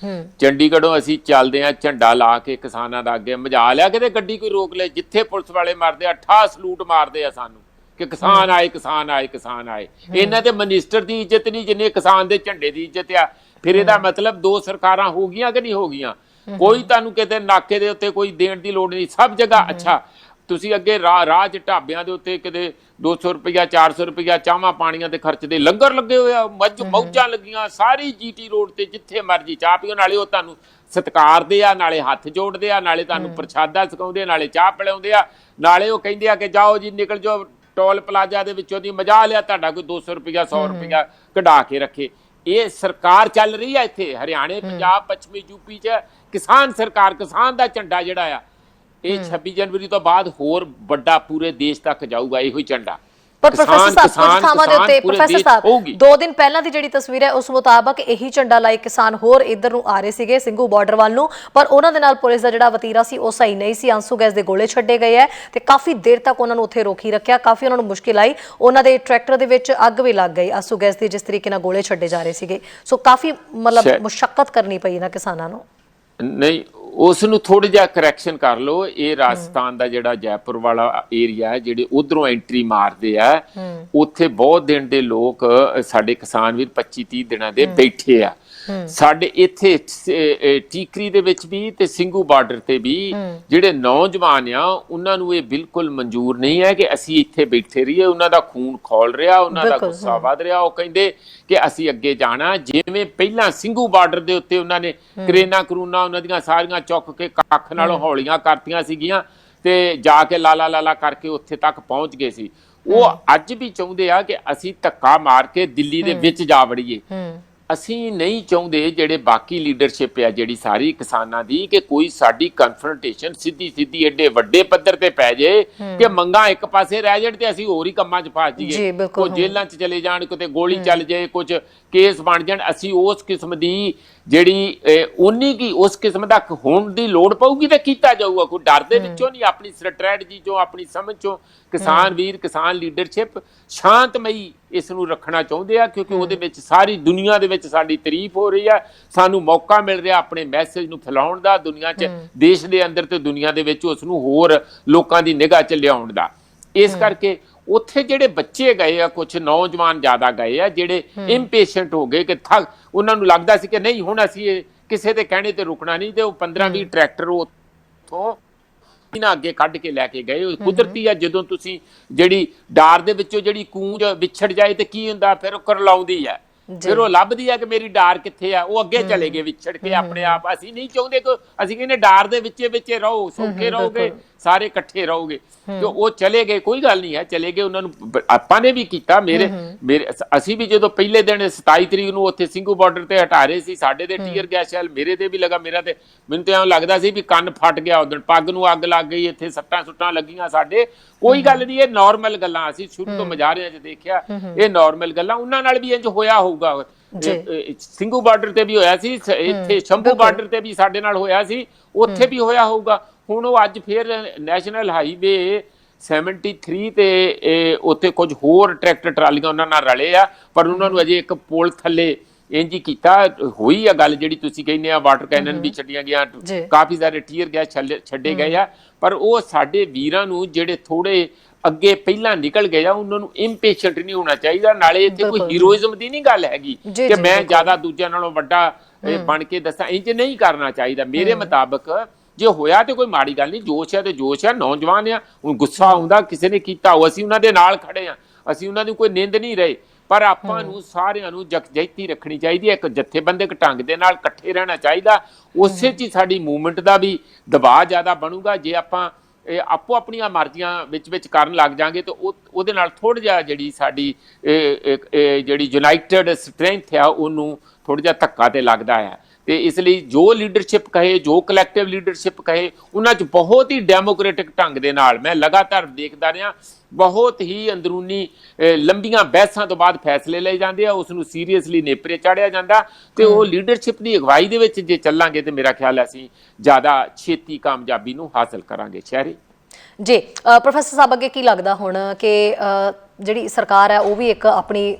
ਚੰਡੀਗੜ੍ਹੋਂ ਅਸੀਂ ਚੱਲਦੇ ਆ ਝੰਡਾ ਲਾ ਕੇ ਕਿਸਾਨਾਂ ਦਾ ਅੱਗੇ, ਮਜਾ ਲਿਆ ਕਿਤੇ ਗੱਡੀ ਕੋਈ ਰੋਕ ਲੈ, ਜਿੱਥੇ ਪੁਲਿਸ ਵਾਲੇ ਮਾਰਦੇ ਆ ਠਾ ਸਲੂਟ ਮਾਰਦੇ ਆ ਸਾਨੂੰ ਕਿ ਕਿਸਾਨ ਆਏ ਕਿਸਾਨ ਆਏ ਕਿਸਾਨ ਆਏ। ਇਹਨਾਂ ਦੇ ਮਿਨਿਸਟਰ ਦੀ ਇੱਜ਼ਤ ਨਹੀਂ ਜਿੰਨੇ ਕਿਸਾਨ ਦੇ ਝੰਡੇ ਦੀ ਇੱਜ਼ਤ ਆ। ਫਿਰ ਇਹਦਾ ਮਤਲਬ 2 ਸਰਕਾਰਾਂ ਹੋ ਗਈਆਂ ਕਿ ਨਹੀਂ ਹੋ ਗਈਆਂ? ਕੋਈ ਤੁਹਾਨੂੰ ਕਿਤੇ ਨਾਕੇ ਦੇ ਉੱਤੇ ਕੋਈ ਦੇਣ ਦੀ ਲੋੜ ਨਹੀਂ, ਸਭ ਜਗ੍ਹਾ। ਅੱਛਾ ਤੁਸੀਂ ਅੱਗੇ ਰਾਹ 'ਚ ਢਾਬਿਆਂ ਦੇ ਉੱਤੇ ਕਿਤੇ 200 ਰੁਪਇਆ 400 ਰੁਪਇਆ ਚਾਹਾਂ ਪਾਣੀਆਂ ਦੇ ਖਰਚਦੇ, ਲੰਗਰ ਲੱਗੇ ਹੋਏ ਆ, ਮੌਜਾਂ ਲੱਗੀਆਂ, ਸਾਰੀ GT ਰੋਡ ਤੇ ਜਿੱਥੇ ਮਰਜੀ ਚਾਹ ਪੀਓ, ਨਾਲੇ ਉਹ ਤੁਹਾਨੂੰ ਸਤਿਕਾਰਦੇ ਆ, ਨਾਲੇ ਹੱਥ ਜੋੜਦੇ ਆ, ਨਾਲੇ ਤੁਹਾਨੂੰ ਪ੍ਰਸ਼ਾਦਾ ਛਕਾਉਂਦੇ, ਨਾਲੇ ਚਾਹ ਪਿਲਾਉਂਦੇ ਆ, ਨਾਲੇ ਉਹ ਕਹਿੰਦੇ ਆ ਕਿ ਜਾਓ ਜੀ ਨਿਕਲ ਜਾਓ ਟੋਲ ਪਲਾਜ਼ਾ ਦੇ ਵਿੱਚੋਂ ਦੀ, ਮਜ਼ਾ ਲਿਆ ਤੁਹਾਡਾ ਕੋਈ 200 ਰੁਪਇਆ 100 ਰੁਪਇਆ ਕਢਾ ਕੇ ਰੱਖੇ। ਇਹ ਸਰਕਾਰ ਚੱਲ ਰਹੀ ਹੈ ਇੱਥੇ ਹਰਿਆਣੇ, ਪੰਜਾਬ, ਪੱਛਮੀ ਯੂਪੀ 'ਚ ਕਿਸਾਨ ਸਰਕਾਰ, ਕਿਸਾਨ ਦਾ ਝੰਡਾ ਜਿਹੜਾ ਆ ਇਹ 26 ਜਨਵਰੀ ਤੋਂ ਬਾਅਦ ਹੋਰ ਵੱਡਾ ਪੂਰੇ ਦੇਸ਼ ਤੱਕ ਜਾਊਗਾ ਇਹੋ ਹੀ ਝੰਡਾ। ਪਰ ਪ੍ਰੋਫੈਸਰ ਸਾਹਿਬ ਕੁਝ ਥਾਵਾਂ ਦੇ ਉੱਤੇ, ਪ੍ਰੋਫੈਸਰ ਸਾਹਿਬ 2 ਦਿਨ ਪਹਿਲਾਂ ਦੀ ਜਿਹੜੀ ਤਸਵੀਰ ਹੈ ਉਸ ਮੁਤਾਬਕ ਇਹੀ ਝੰਡਾ ਲਾਏ ਕਿਸਾਨ ਹੋਰ ਇੱਧਰ ਨੂੰ ਆ ਰਹੇ ਸੀਗੇ ਸਿੰਘੂ ਬਾਰਡਰ ਵੱਲ ਨੂੰ, ਪਰ ਉਹਨਾਂ ਦੇ ਨਾਲ ਪੁਲਿਸ ਦਾ ਜਿਹੜਾ ਵਤੀਰਾ ਸੀ ਉਹ ਸਹੀ ਨਹੀਂ ਸੀ, ਆਂਸੂ ਗੈਸ ਦੇ ਗੋਲੇ ਛੱਡੇ ਗਏ ਹੈ ਤੇ ਕਾਫੀ ਦੇਰ ਤੱਕ ਉਹਨਾਂ ਨੂੰ ਉੱਥੇ ਰੋਕੀ ਰੱਖਿਆ, ਕਾਫੀ ਉਹਨਾਂ ਨੂੰ ਮੁਸ਼ਕਿਲ ਆਈ, ਉਹਨਾਂ ਦੇ ਟਰੈਕਟਰ ਦੇ ਵਿੱਚ ਅੱਗ ਵੀ ਲੱਗ ਗਈ ਆਂਸੂ ਗੈਸ ਦੀ, ਜਿਸ ਤਰੀਕੇ ਨਾਲ ਗੋਲੇ ਛੱਡੇ ਜਾ ਰਹੇ ਸੀਗੇ। ਸੋ ਕਾਫੀ ਮਤਲਬ ਮੁਸ਼ੱਕਤ ਕਰਨੀ ਪਈ ਨਾ ਕਿਸਾਨਾਂ ਨੂੰ। ਨਹੀਂ ਉਸ ਨੂੰ ਥੋੜਾ ਜਿਹਾ ਕਰੈਕਸ਼ਨ ਕਰ ਲਓ, ਇਹ ਰਾਜਸਥਾਨ ਦਾ ਜਿਹੜਾ ਜੈਪੁਰ ਵਾਲਾ ਏਰੀਆ ਹੈ, ਜਿਹੜੇ ਉਧਰੋਂ ਐਂਟਰੀ ਮਾਰਦੇ ਆ, ਉੱਥੇ ਬਹੁਤ ਦਿਨ ਦੇ ਲੋਕ ਸਾਡੇ ਕਿਸਾਨ ਵੀਰ 25-30 ਦਿਨਾਂ ਦੇ ਬੈਠੇ ਆ। ਸਾਡੇ ਇੱਥੇ ਟੀਕਰੀ ਦੇ ਵਿੱਚ ਵੀ ਤੇ ਸਿੰਘੂ ਬਾਰਡਰ ਤੇ ਵੀ ਜਿਹੜੇ ਨੌਜਵਾਨ ਆ ਉਹਨਾਂ ਨੂੰ ਇਹ ਬਿਲਕੁਲ ਮਨਜ਼ੂਰ ਨਹੀਂ ਹੈ ਕਿ ਅਸੀਂ ਇੱਥੇ ਬੈਠੇ ਰਹੀਏ। ਉਹਨਾਂ ਦਾ ਖੂਨ ਖੌਲ ਰਿਹਾ, ਉਹਨਾਂ ਦਾ ਗੁੱਸਾ ਵੱਧ ਰਿਹਾ। ਉਹ ਕਹਿੰਦੇ ਕਿ ਅਸੀਂ ਅੱਗੇ ਜਾਣਾ, ਜਿਵੇਂ ਪਹਿਲਾਂ ਸਿੰਘੂ ਬਾਰਡਰ ਦੇ ਉੱਤੇ ਉਹਨਾਂ ਨੇ ਕਰੂਨਾ ਉਹਨਾਂ ਦੀਆਂ ਸਾਰੀਆਂ ਚੁੱਕ ਕੇ ਕੱਖ ਨਾਲੋਂ ਹੌਲੀਆਂ ਕਰਤੀਆਂ ਸੀਗੀਆਂ ਤੇ ਜਾ ਕੇ ਲਾਲਾ ਕਰਕੇ ਉੱਥੇ ਤੱਕ ਪਹੁੰਚ ਗਏ ਸੀ। ਉਹ ਅੱਜ ਵੀ ਚਾਹੁੰਦੇ ਆ ਕਿ ਅਸੀਂ ਧੱਕਾ ਮਾਰ ਕੇ ਦਿੱਲੀ ਦੇ ਵਿੱਚ ਜਾ ਵੜੀਏ। ਅਸੀਂ ਨਹੀਂ ਚਾਹੁੰਦੇ ਜਿਹੜੇ ਬਾਕੀ ਲੀਡਰਸ਼ਿਪ ਆ ਜਿਹੜੀ ਸਾਰੀ ਕਿਸਾਨਾਂ ਦੀ ਕਿ ਕੋਈ ਸਾਡੀ ਕਨਫਰੰਟੇਸ਼ਨ ਸਿੱਧੀ ਏਡੇ ਵੱਡੇ ਪੱਧਰ ਤੇ ਪੈ ਜਾਏ ਕਿ ਮੰਗਾਂ ਇੱਕ ਪਾਸੇ ਰਹਿ ਜਾਣ ਤੇ ਅਸੀਂ ਹੋਰ ਹੀ ਕੰਮਾਂ 'ਚ ਫਸ ਜਾਈਏ, ਕੋਈ ਜੇਲ੍ਹਾਂ 'ਚ ਚਲੇ ਜਾਣ, ਕਿਤੇ ਗੋਲੀ ਚੱਲ ਜਾਏ, ਕੁਝ ਕੇਸ ਬਣ ਜਾਣ। ਅਸੀਂ ਉਸ ਕਿਸਮ ਦੀ ਜਿਹੜੀ ਉਨੀ ਕੀ ਉਸ ਕਿਸਮ ਦਾ ਹੋਣ ਦੀ ਲੋੜ ਪਊਗੀ ਤਾਂ ਕੀਤਾ ਜਾਊਗਾ। ਕੋਈ ਡਰ ਦੇ ਵਿੱਚੋਂ ਨਹੀਂ, ਆਪਣੀ ਸਟ੍ਰੈਟਜੀ ਚੋਂ, ਆਪਣੀ ਸਮਝ ਚੋਂ ਕਿਸਾਨ ਵੀਰ, ਕਿਸਾਨ ਲੀਡਰਸ਼ਿਪ ਸ਼ਾਂਤਮਈ ਇਸ ਨੂੰ ਰੱਖਣਾ ਚਾਹੁੰਦੇ ਆ, ਕਿਉਂਕਿ ਉਹਦੇ ਵਿੱਚ ਸਾਰੀ ਦੁਨੀਆ ਦੇ ਵਿੱਚ ਸਾਡੀ ਤਾਰੀਫ ਹੋ ਰਹੀ ਆ, ਸਾਨੂੰ ਮੌਕਾ ਮਿਲ ਰਿਹਾ ਆਪਣੇ ਮੈਸੇਜ ਨੂੰ ਫੈਲਾਉਣ ਦਾ ਦੁਨੀਆ 'ਚ, ਦੇਸ਼ ਦੇ ਅੰਦਰ ਤੇ ਦੁਨੀਆ ਦੇ ਵਿੱਚ ਉਸ ਨੂੰ ਹੋਰ ਲੋਕਾਂ ਦੀ ਨਿਗਾਹ 'ਚ ਲਿਆਉਣ ਦਾ। ਇਸ ਕਰਕੇ ਉੱਥੇ ਜਿਹੜੇ ਬੱਚੇ ਗਏ ਆ, ਕੁਝ ਨੌਜਵਾਨ ਜ਼ਿਆਦਾ ਗਏ ਆ ਜਿਹੜੇ ਇੰਪੇਸ਼ੈਂਟ ਹੋ ਗਏ ਕਿ ਉਹਨਾਂ ਨੂੰ ਲੱਗਦਾ ਸੀ ਕਿ ਨਹੀਂ ਹੁਣ ਅਸੀਂ ਕਿਸੇ ਦੇ ਕਹਿਣੇ ਤੇ ਰੁਕਣਾ ਨਹੀਂ, ਤੇ ਉਹ 15-20 ਟਰੈਕਟਰ ਉੱਥੋਂ ਇਹਨਾਂ ਅੱਗੇ ਕੱਢ ਕੇ ਲੈ ਕੇ ਗਏ। ਕੁਦਰਤੀ ਆ, ਜਦੋਂ ਤੁਸੀਂ ਜਿਹੜੀ ਡਾਰ ਦੇ ਵਿੱਚੋਂ ਜਿਹੜੀ ਕੂੰਜ ਵਿਛੜ ਜਾਏ ਤੇ ਕੀ ਹੁੰਦਾ, ਫਿਰ ਉਹ ਕਰਲਾਉਂਦੀ ਆ, ਫਿਰ ਉਹ ਲੱਭਦੀ ਆ ਕਿ ਮੇਰੀ ਡਾਰ ਕਿੱਥੇ ਆ, ਉਹ ਅੱਗੇ ਚਲੇ ਗਏ ਵਿਛੜ ਕੇ ਆਪਣੇ ਆਪ। ਅਸੀਂ ਨਹੀਂ ਚਾਹੁੰਦੇ ਕਿ ਅਸੀਂ ਕਹਿੰਦੇ ਡਾਰ ਦੇ ਵਿੱਚ ਰਹੋ, ਸੌਖੇ ਰਹੋਗੇ, ਸਾਰੇ ਇਕੱਠੇ ਰਹੋਗੇ, ਤੇ ਉਹ ਚਲੇ ਗਏ। ਕੋਈ ਗੱਲ ਨਹੀਂ ਹੈ, ਚਲੇ ਗਏ। ਉਹਨਾਂ ਨੂੰ ਆਪਾਂ ਨੇ ਵੀ ਕੀਤਾ, ਮੇਰੇ ਅਸੀਂ ਵੀ ਜਦੋਂ ਪਹਿਲੇ ਦਿਨ 27 ਤਰੀਕ ਨੂੰ ਉੱਥੇ ਸਿੰਘੂ ਬਾਰਡਰ ਤੇ ਹਟਾ ਰਹੇ ਸੀ, ਸਾਡੇ ਤੇ ਟੀਅਰ ਗੈਸ ਸ਼ੈਲ ਮੇਰੇ ਤੇ ਵੀ ਲੱਗਾ, ਮੇਰਾ ਤੇ ਮੈਨੂੰ ਤੇ ਐਂ ਲੱਗਦਾ ਸੀ ਵੀ ਕੰਨ ਫਟ ਗਿਆ, ਉਦੋਂ ਪੱਗ ਨੂੰ ਅੱਗ ਲੱਗ ਗਈ, ਇੱਥੇ ਸੱਟਾਂ ਲੱਗੀਆਂ ਸਾਡੇ। ਕੋਈ ਗੱਲ ਨਹੀਂ, ਇਹ ਨਾਰਮਲ ਗੱਲਾਂ, ਅਸੀਂ ਸ਼ੁਰੂ ਤੋਂ ਮਜ਼ਾਰਿਆਂ 'ਚ ਦੇਖਿਆ, ਇਹ ਨਾਰਮਲ ਗੱਲਾਂ। ਉਹਨਾਂ ਨਾਲ ਵੀ ਇੰਝ ਹੋਇਆ ਹੋਊਗਾ, ਸਿੰਘੂ ਬਾਰਡਰ ਤੇ ਵੀ ਹੋਇਆ ਸੀ, ਇੱਥੇ ਸ਼ੰਭੂ ਬਾਰਡਰ ਤੇ ਵੀ ਸਾਡੇ ਨਾਲ ਹੋਇਆ ਸੀ, ਉੱਥੇ ਵੀ ਹੋਇਆ ਹੋਊਗਾ। ਹੁਣ ਉਹ ਅੱਜ ਫਿਰ ਨੈਸ਼ਨਲ ਹਾਈਵੇ 73 ਤੇ ਉੱਥੇ ਕੁਝ ਹੋਰ ਟਰੈਕਟਰ ਟਰਾਲੀਆਂ ਉਹਨਾਂ ਨਾਲ ਰਲੇ ਆ, ਪਰ ਉਹਨਾਂ ਨੂੰ ਅਜੇ ਇੱਕ ਪੁਲ ਥੱਲੇ ਇੰਝ ਹੀ ਕੀਤਾ। ਹੋਈ ਆ ਗੱਲ ਜਿਹੜੀ ਤੁਸੀਂ ਕਹਿੰਦੇ ਆ, ਵਾਟਰ ਕੈਨਨ ਵੀ ਛੱਡੀਆਂ ਗਿਆ, ਕਾਫੀ ਸਾਰੇ ਟੀਅਰ ਗੈਸ ਛੱਡੇ ਗਏ ਆ, ਪਰ ਉਹ ਸਾਡੇ ਵੀਰਾਂ ਨੂੰ ਜਿਹੜੇ ਥੋੜੇ ਅੱਗੇ ਪਹਿਲਾਂ ਨਿਕਲ ਗਏ ਆ, ਉਹਨਾਂ ਨੂੰ ਇੰਪੇਸ਼ੈਂਟ ਨਹੀਂ ਹੋਣਾ ਚਾਹੀਦਾ। ਨਾਲੇ ਇੱਥੇ ਕੋਈ ਹੀਰੋਇਜ਼ਮ ਦੀ ਨਹੀਂ ਗੱਲ ਹੈਗੀ ਕਿ ਮੈਂ ਜ਼ਿਆਦਾ ਦੂਜਿਆਂ ਨਾਲੋਂ ਵੱਡਾ ਬਣ ਕੇ ਦੱਸਾਂ, ਇੰਝ ਨਹੀਂ ਕਰਨਾ ਚਾਹੀਦਾ। ਮੇਰੇ ਮੁਤਾਬਕ ਜੇ ਹੋਇਆ ਤੇ ਕੋਈ ਮਾੜੀ ਗੱਲ ਨਹੀਂ, ਜੋਸ਼ ਹੈ ਤੇ ਜੋਸ਼ ਹੈ, ਨੌਜਵਾਨ ਆ, ਹੁਣ ਗੁੱਸਾ ਆਉਂਦਾ ਕਿਸੇ ਨੇ ਕੀਤਾ ਹੋ, ਅਸੀਂ ਉਹਨਾਂ ਦੇ ਨਾਲ ਖੜੇ ਆ, ਅਸੀਂ ਉਹਨਾਂ ਦੀ ਕੋਈ ਨਿੰਦ ਨਹੀਂ ਰਹੇ, ਪਰ ਆਪਾਂ ਨੂੰ ਸਾਰਿਆਂ ਨੂੰ ਯਕਜਹਿਤੀ ਰੱਖਣੀ ਚਾਹੀਦੀ ਹੈ, ਇੱਕ ਜਥੇਬੰਦਕ ਢੰਗ ਦੇ ਨਾਲ ਇਕੱਠੇ ਰਹਿਣਾ ਚਾਹੀਦਾ। ਉਸੇ 'ਚ ਹੀ ਸਾਡੀ ਮੂਵਮੈਂਟ ਦਾ ਵੀ ਦਬਾਅ ਜ਼ਿਆਦਾ ਬਣੂਗਾ। ਜੇ ਆਪਾਂ ਆਪੋ ਆਪਣੀਆਂ ਮਰਜ਼ੀਆਂ ਵਿੱਚ ਕਰਨ ਲੱਗ ਜਾਾਂਗੇ ਤਾਂ ਉਹਦੇ ਨਾਲ ਥੋੜ੍ਹਾ ਜਿਹਾ ਜਿਹੜੀ ਸਾਡੀ ਜਿਹੜੀ ਯੂਨਾਈਟਿਡ ਸਟਰੈਂਥ ਆ ਉਹਨੂੰ ਥੋੜ੍ਹਾ ਜਿਹਾ ਧੱਕਾ ਤੇ ਲੱਗਦਾ ਆ। ਤੇ ਇਸ ਲਈ ਜੋ ਲੀਡਰਸ਼ਿਪ ਕਹੇ, ਜੋ ਕਲੈਕਟਿਵ ਲੀਡਰਸ਼ਿਪ ਕਹੇ, ਉਹਨਾਂ 'ਚ ਬਹੁਤ ਹੀ ਡੈਮੋਕ੍ਰੈਟਿਕ ਢੰਗ ਦੇ ਨਾਲ ਮੈਂ ਲਗਾਤਾਰ ਦੇਖਦਾ ਰਿਹਾ, ਬਹੁਤ ਹੀ ਅੰਦਰੂਨੀ ਲੰਬੀਆਂ ਬਹਿਸਾਂ ਤੋਂ ਬਾਅਦ ਫੈਸਲੇ ਲਏ ਜਾਂਦੇ ਆ, ਉਸ ਨੂੰ ਸੀਰੀਅਸਲੀ ਨੇਪਰੇ ਚਾੜਿਆ ਜਾਂਦਾ, ਤੇ ਉਹ ਲੀਡਰਸ਼ਿਪ ਦੀ ਅਗਵਾਈ ਦੇ ਵਿੱਚ ਜੇ ਚੱਲਾਂਗੇ ਤੇ ਮੇਰਾ ਖਿਆਲ ਅਸੀਂ ਜ਼ਿਆਦਾ ਛੇਤੀ ਕਾਮਯਾਬੀ ਨੂੰ ਹਾਸਲ ਕਰਾਂਗੇ। ਸ਼ਹਿਰੀ ਜੀ ਪ੍ਰੋਫੈਸਰ ਸਾਹਿਬ, ਅੱਗੇ ਕੀ ਲੱਗਦਾ ਹੁਣ ਕਿ ਜਿਹੜੀ ਸਰਕਾਰ ਹੈ ਉਹ ਵੀ ਇੱਕ ਆਪਣੀ